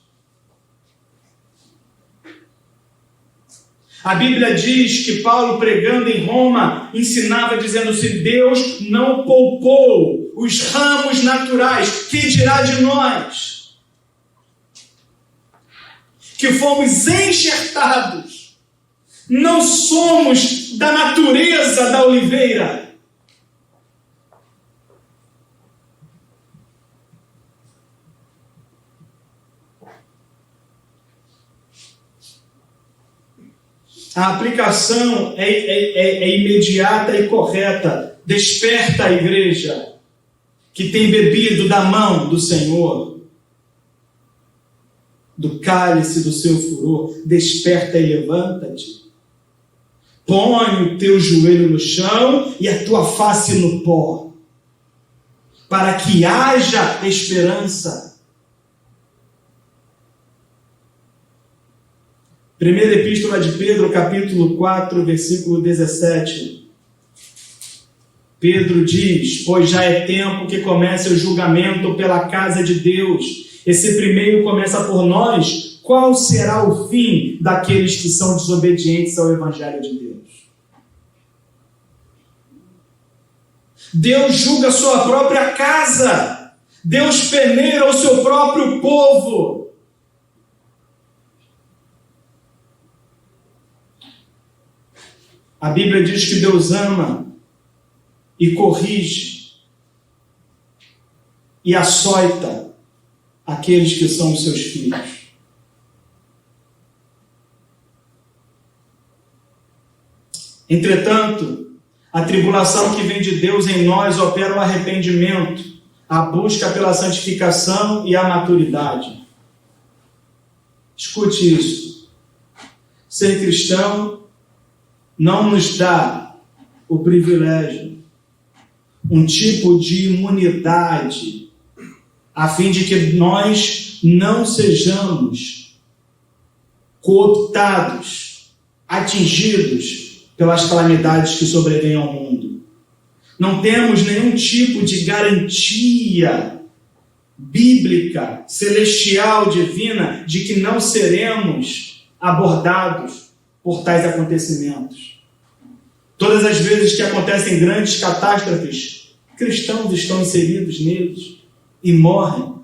A Bíblia diz que Paulo, pregando em Roma, ensinava dizendo: se Deus não poupou os ramos naturais, que dirá de nós? Que fomos enxertados, não somos da natureza da oliveira. A aplicação é imediata e correta. Desperta a igreja que tem bebido da mão do Senhor, do cálice do seu furor. Desperta e levanta-te. Põe o teu joelho no chão e a tua face no pó, para que haja esperança. Primeira Epístola de Pedro, capítulo 4, versículo 17. Pedro diz: pois já é tempo que comece o julgamento pela casa de Deus. Esse primeiro começa por nós. Qual será o fim daqueles que são desobedientes ao Evangelho de Deus? Deus julga a sua própria casa. Deus peneira o seu próprio povo. A Bíblia diz que Deus ama e corrige e açoita aqueles que são os seus filhos. Entretanto, a tribulação que vem de Deus em nós opera o arrependimento, a busca pela santificação e a maturidade. Escute isso. Ser cristão não nos dá o privilégio, um tipo de imunidade, a fim de que nós não sejamos cooptados, atingidos pelas calamidades que sobrevêm ao mundo. Não temos nenhum tipo de garantia bíblica, celestial, divina, de que não seremos abordados por tais acontecimentos. Todas as vezes que acontecem grandes catástrofes, cristãos estão inseridos neles e morrem.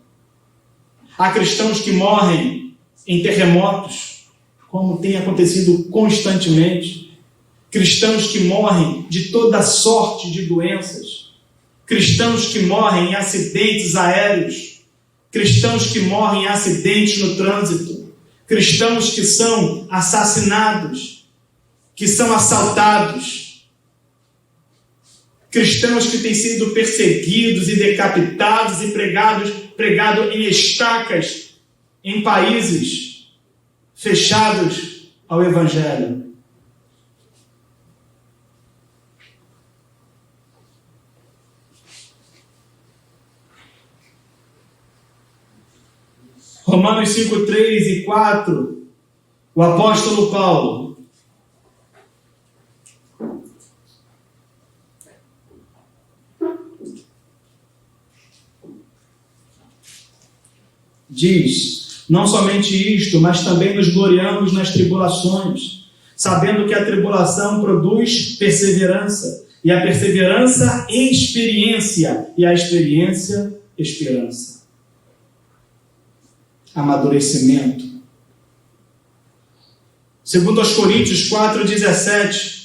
Há cristãos que morrem em terremotos, como tem acontecido constantemente. Cristãos que morrem de toda sorte de doenças. Cristãos que morrem em acidentes aéreos. Cristãos que morrem em acidentes no trânsito. Cristãos que são assassinados, que são assaltados. Cristãos que têm sido perseguidos e decapitados e pregados em estacas em países fechados ao Evangelho. Romanos 5, 3 e 4, o apóstolo Paulo diz: não somente isto, mas também nos gloriamos nas tribulações, sabendo que a tribulação produz perseverança, e a perseverança, experiência, e a experiência, esperança. Amadurecimento. Segundo aos Coríntios 4,17,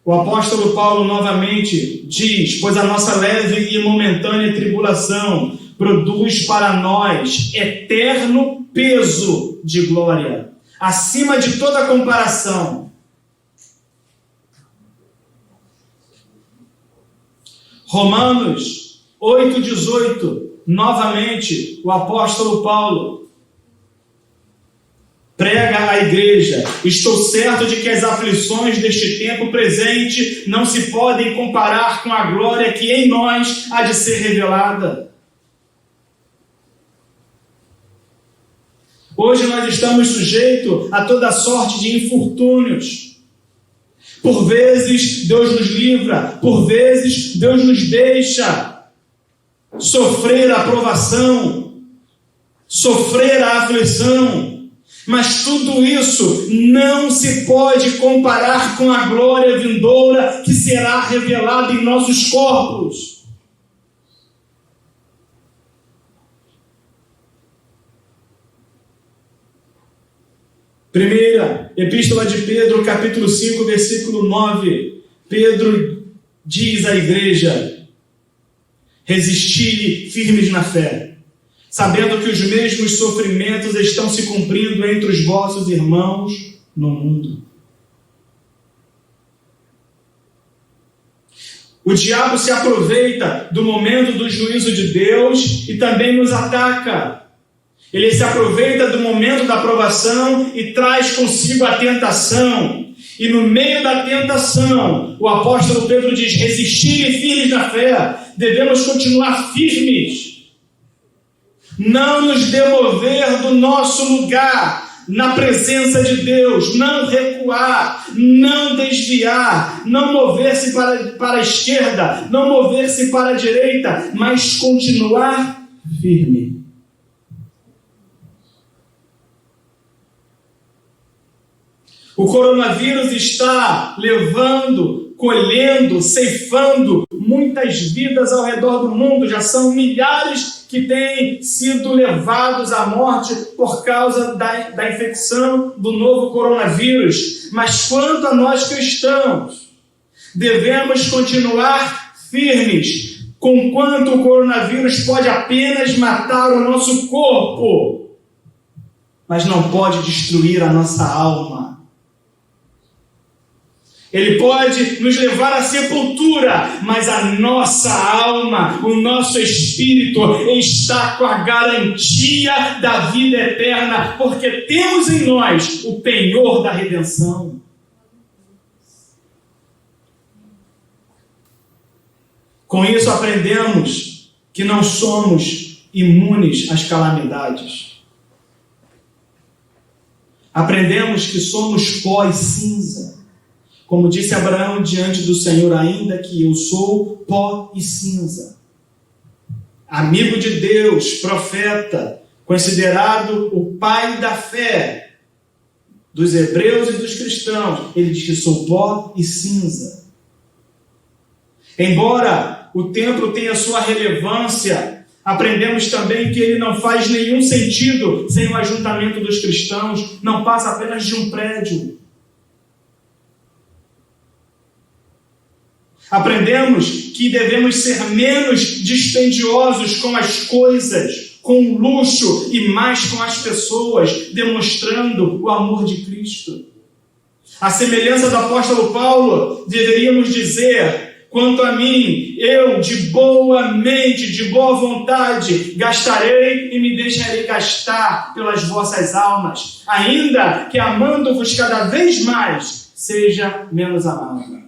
o apóstolo Paulo novamente diz: pois a nossa leve e momentânea tribulação produz para nós eterno peso de glória, acima de toda comparação. Romanos 8,18, novamente o apóstolo Paulo prega à igreja: estou certo de que as aflições deste tempo presente não se podem comparar com a glória que em nós há de ser revelada. Hoje nós estamos sujeitos a toda sorte de infortúnios. Por vezes Deus nos livra, por vezes Deus nos deixa sofrer a provação, sofrer a aflição, mas tudo isso não se pode comparar com a glória vindoura que será revelada em nossos corpos. Primeira Epístola de Pedro, capítulo 5, versículo 9. Pedro diz à igreja: resisti-lhe firmes na fé, sabendo que os mesmos sofrimentos estão se cumprindo entre os vossos irmãos no mundo. O diabo se aproveita do momento do juízo de Deus e também nos ataca. Ele se aproveita do momento da provação e traz consigo a tentação. E no meio da tentação, o apóstolo Pedro diz: resistir firmes na fé. Devemos continuar firmes. Não nos demover do nosso lugar na presença de Deus. Não recuar, não desviar, não mover-se para a esquerda, não mover-se para a direita, mas continuar firme. O coronavírus está levando, colhendo, ceifando muitas vidas ao redor do mundo. Já são milhares que têm sido levados à morte por causa da infecção do novo coronavírus. Mas quanto a nós cristãos, devemos continuar firmes, conquanto o coronavírus pode apenas matar o nosso corpo, mas não pode destruir a nossa alma. Ele pode nos levar à sepultura, mas a nossa alma, o nosso espírito está com a garantia da vida eterna, porque temos em nós o penhor da redenção. Com isso aprendemos que não somos imunes às calamidades. Aprendemos que somos pó e cinza. Como disse Abraão diante do Senhor: ainda que eu sou pó e cinza. Amigo de Deus, profeta, considerado o pai da fé dos hebreus e dos cristãos, ele diz que sou pó e cinza. Embora o templo tenha sua relevância, aprendemos também que ele não faz nenhum sentido sem o ajuntamento dos cristãos, não passa apenas de um prédio. Aprendemos que devemos ser menos dispendiosos com as coisas, com o luxo e mais com as pessoas, demonstrando o amor de Cristo. À semelhança do apóstolo Paulo, deveríamos dizer: quanto a mim, eu de boa mente, de boa vontade, gastarei e me deixarei gastar pelas vossas almas, ainda que amando-vos cada vez mais, seja menos amado.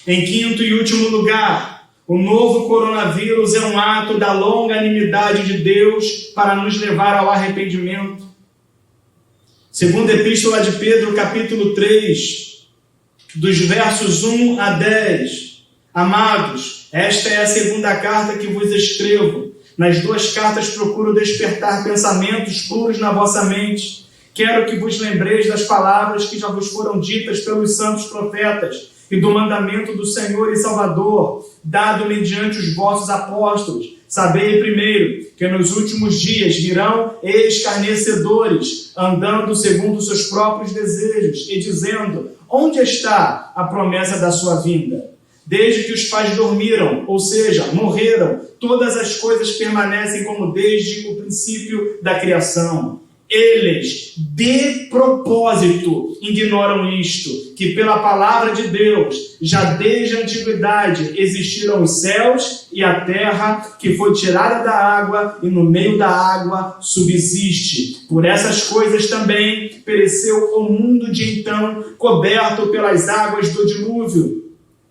Em quinto e último lugar, o novo coronavírus é um ato da longanimidade de Deus para nos levar ao arrependimento. Segunda Epístola de Pedro, capítulo 3, dos versos 1 a 10. Amados, esta é a segunda carta que vos escrevo, Nas 2 cartas procuro despertar pensamentos puros na vossa mente. Quero que vos lembreis das palavras que já vos foram ditas pelos santos profetas e do mandamento do Senhor e Salvador, dado mediante os vossos apóstolos. Sabei primeiro que nos últimos dias virão escarnecedores, andando segundo seus próprios desejos e dizendo: onde está a promessa da sua vinda? Desde que os pais dormiram, ou seja, morreram, todas as coisas permanecem como desde o princípio da criação. Eles, de propósito, ignoram isto, que pela palavra de Deus, já desde a antiguidade, existiram os céus e a terra, que foi tirada da água, e no meio da água subsiste. Por essas coisas também pereceu o mundo de então, coberto pelas águas do dilúvio.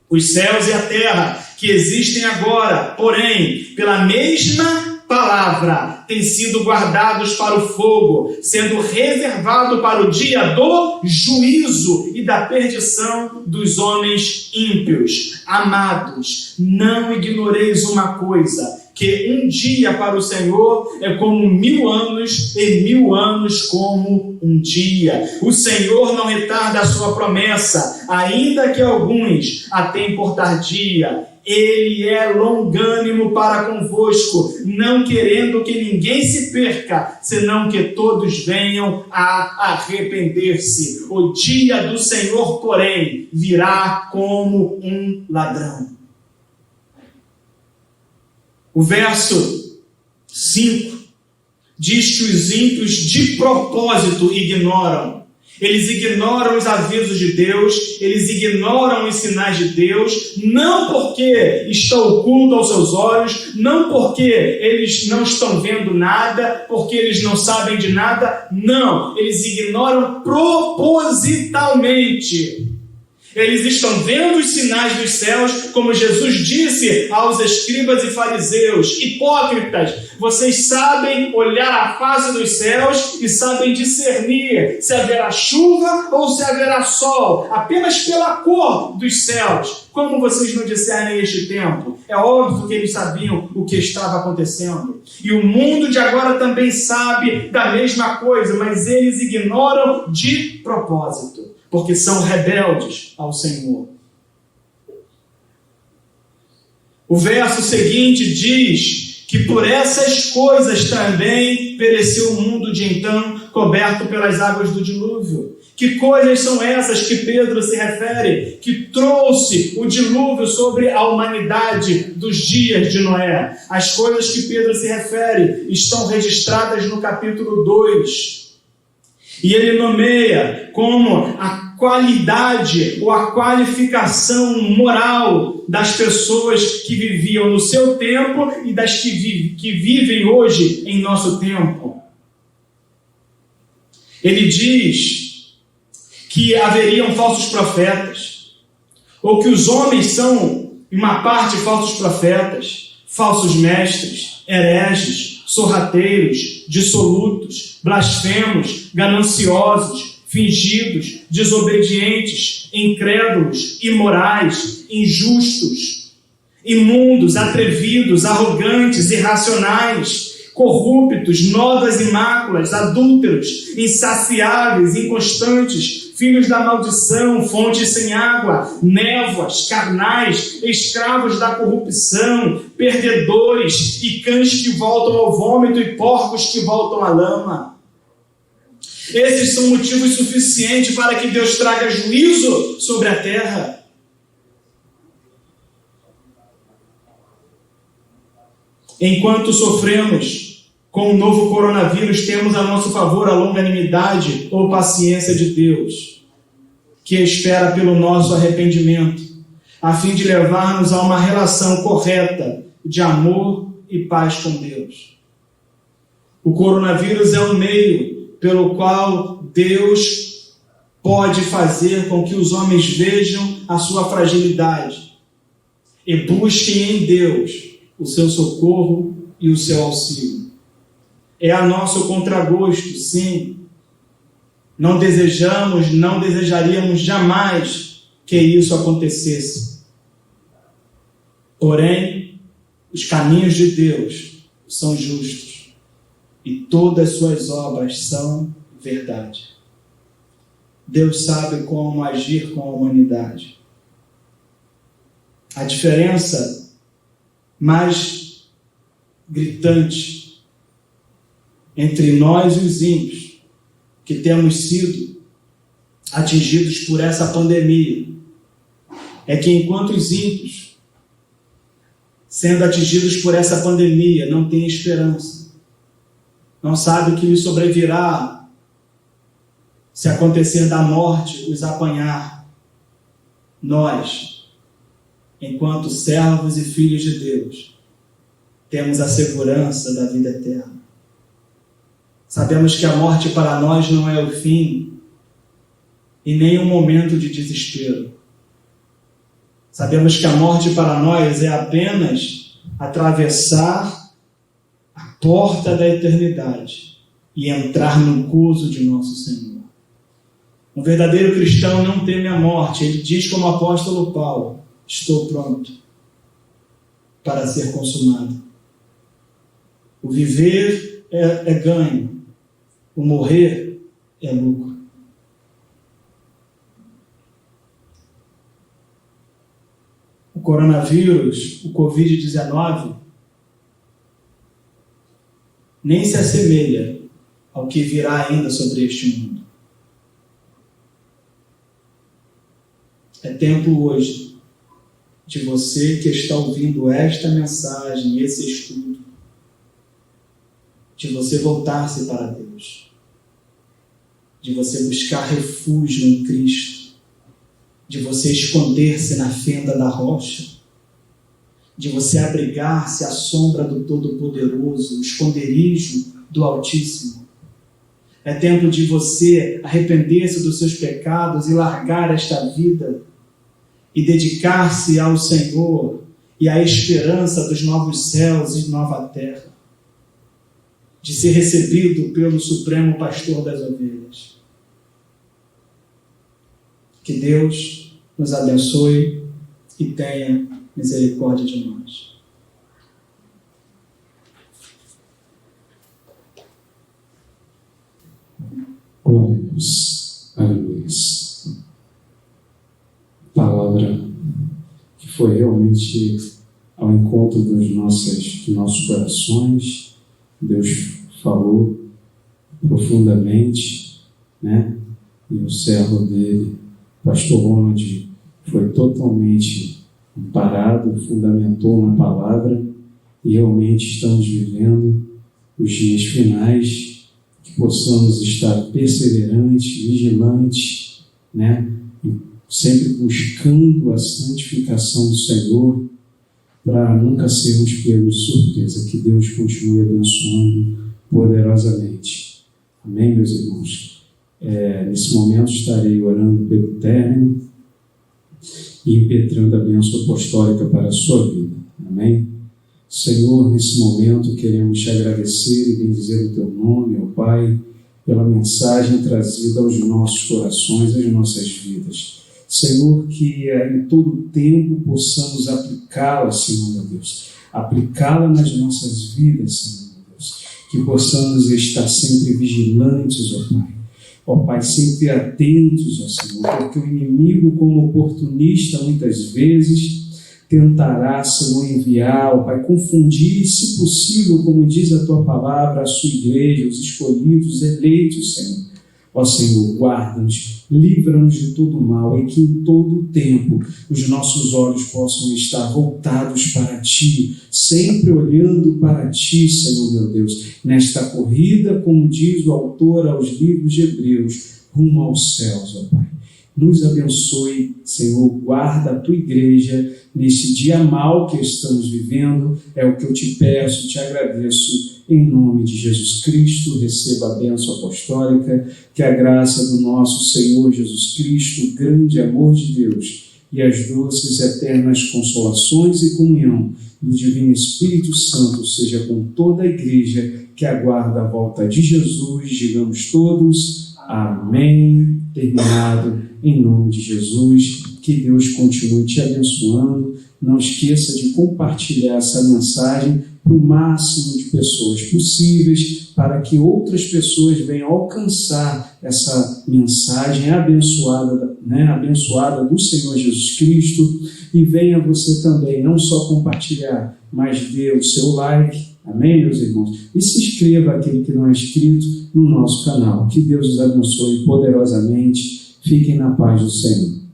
Os céus e a terra, que existem agora, porém, pela mesma palavra, têm sido guardados para o fogo, sendo reservado para o dia do juízo e da perdição dos homens ímpios. Amados, não ignoreis uma coisa, que um dia para o Senhor é como 1000 anos, e 1000 anos como um dia. O Senhor não retarda a sua promessa, ainda que alguns a tenham por tardia. Ele é longânimo para convosco, não querendo que ninguém se perca, senão que todos venham a arrepender-se. O dia do Senhor, porém, virá como um ladrão. O verso 5 diz que os ímpios de propósito ignoram. Eles ignoram os avisos de Deus, eles ignoram os sinais de Deus, não porque está oculto aos seus olhos, não porque eles não estão vendo nada, porque eles não sabem de nada, não, eles ignoram propositalmente. Eles estão vendo os sinais dos céus, como Jesus disse aos escribas e fariseus: hipócritas, vocês sabem olhar a face dos céus e sabem discernir se haverá chuva ou se haverá sol, apenas pela cor dos céus. Como vocês não discernem este tempo? É óbvio que eles sabiam o que estava acontecendo. E o mundo de agora também sabe da mesma coisa, mas eles ignoram de propósito, porque são rebeldes ao Senhor. O verso seguinte diz que por essas coisas também pereceu o mundo de então, coberto pelas águas do dilúvio. Que coisas são essas que Pedro se refere, que trouxe o dilúvio sobre a humanidade dos dias de Noé? As coisas que Pedro se refere estão registradas no capítulo 2. E ele nomeia como a qualidade ou a qualificação moral das pessoas que viviam no seu tempo e das que vivem hoje em nosso tempo. Ele diz que haveriam falsos profetas, ou que os homens são, em uma parte, falsos profetas, falsos mestres, hereges, sorrateiros, dissolutos, blasfemos, gananciosos, fingidos, desobedientes, incrédulos, imorais, injustos, imundos, atrevidos, arrogantes, irracionais, corruptos, novas e máculas, adúlteros, insaciáveis, inconstantes, filhos da maldição, fontes sem água, névoas, carnais, escravos da corrupção, perdedores e cães que voltam ao vômito e porcos que voltam à lama. Esses são motivos suficientes para que Deus traga juízo sobre a terra. Enquanto sofremos com o novo coronavírus, temos a nosso favor a longanimidade ou paciência de Deus, que espera pelo nosso arrependimento, a fim de levar-nos a uma relação correta de amor e paz com Deus. O coronavírus é um meio pelo qual Deus pode fazer com que os homens vejam a sua fragilidade e busquem em Deus o seu socorro e o seu auxílio. É a nosso contragosto, sim. Não desejaríamos jamais que isso acontecesse. Porém, os caminhos de Deus são justos e todas suas obras são verdade. Deus sabe como agir com a humanidade. A diferença mais gritante entre nós e os ímpios, que temos sido atingidos por essa pandemia, é que enquanto os ímpios, sendo atingidos por essa pandemia, não têm esperança, não sabem o que lhes sobrevirá se acontecer da morte os apanhar, nós, enquanto servos e filhos de Deus, temos a segurança da vida eterna. Sabemos que a morte para nós não é o fim e nem um momento de desespero. Sabemos que a morte para nós é apenas atravessar a porta da eternidade e entrar no gozo de nosso Senhor. Um verdadeiro cristão não teme a morte. Ele diz como o apóstolo Paulo: estou pronto para ser consumado. O viver é ganho, o morrer é lucro. O coronavírus, o Covid-19, nem se assemelha ao que virá ainda sobre este mundo. É tempo hoje de você que está ouvindo esta mensagem, esse estudo, de você voltar-se para Deus, de você buscar refúgio em Cristo, de você esconder-se na fenda da rocha, de você abrigar-se à sombra do Todo-Poderoso, o esconderijo do Altíssimo. É tempo de você arrepender-se dos seus pecados e largar esta vida e dedicar-se ao Senhor e à esperança dos novos céus e nova terra, de ser recebido pelo Supremo Pastor das Ovelhas. Que Deus nos abençoe e tenha misericórdia de nós. Glória a Deus. Aleluia. Palavra que foi realmente ao encontro dos nossos corações. Deus falou profundamente, né? E o servo dele, pastor Ronald, foi totalmente amparado, fundamentou na palavra, e realmente estamos vivendo os dias finais, que possamos estar perseverantes, vigilantes, né? Sempre buscando a santificação do Senhor, para nunca sermos pegos de surpresa. Que Deus continue abençoando poderosamente. Amém, meus irmãos? Nesse momento estarei orando pelo término e impetrando a bênção apostólica para a sua vida. Amém? Senhor, nesse momento queremos te agradecer e bendizer o teu nome, ó Pai, pela mensagem trazida aos nossos corações, às nossas vidas. Senhor, que em todo tempo possamos aplicá-la, Senhor meu Deus, aplicá-la nas nossas vidas, Senhor meu Deus, que possamos estar sempre vigilantes, ó Pai. Ó Pai, sempre atentos, ó Senhor, porque o inimigo, como oportunista, muitas vezes tentará, Senhor, enviar, ó Pai, confundir, se possível, como diz a Tua palavra, a Sua igreja, os escolhidos, os eleitos, Senhor. Ó Senhor, guarda-nos, livra-nos de todo mal, e que em todo o tempo os nossos olhos possam estar voltados para Ti, sempre olhando para Ti, Senhor meu Deus, nesta corrida, como diz o autor aos livros de Hebreus, rumo aos céus, ó Pai. Nos abençoe, Senhor, guarda a Tua igreja neste dia mau que estamos vivendo, é o que eu te peço, te agradeço, em nome de Jesus Cristo. Receba a bênção apostólica, que a graça do nosso Senhor Jesus Cristo, o grande amor de Deus e as doces eternas consolações e comunhão do Divino Espírito Santo seja com toda a igreja que aguarda a volta de Jesus. Digamos todos, amém. Terminado em nome de Jesus. Que Deus continue te abençoando. Não esqueça de compartilhar essa mensagem para o máximo de pessoas possíveis, para que outras pessoas venham alcançar essa mensagem abençoada, abençoada do Senhor Jesus Cristo, e venha você também não só compartilhar, mas dê o seu like, amém, meus irmãos? E se inscreva, aquele que não é inscrito, no nosso canal. Que Deus os abençoe poderosamente. Fiquem na paz do Senhor.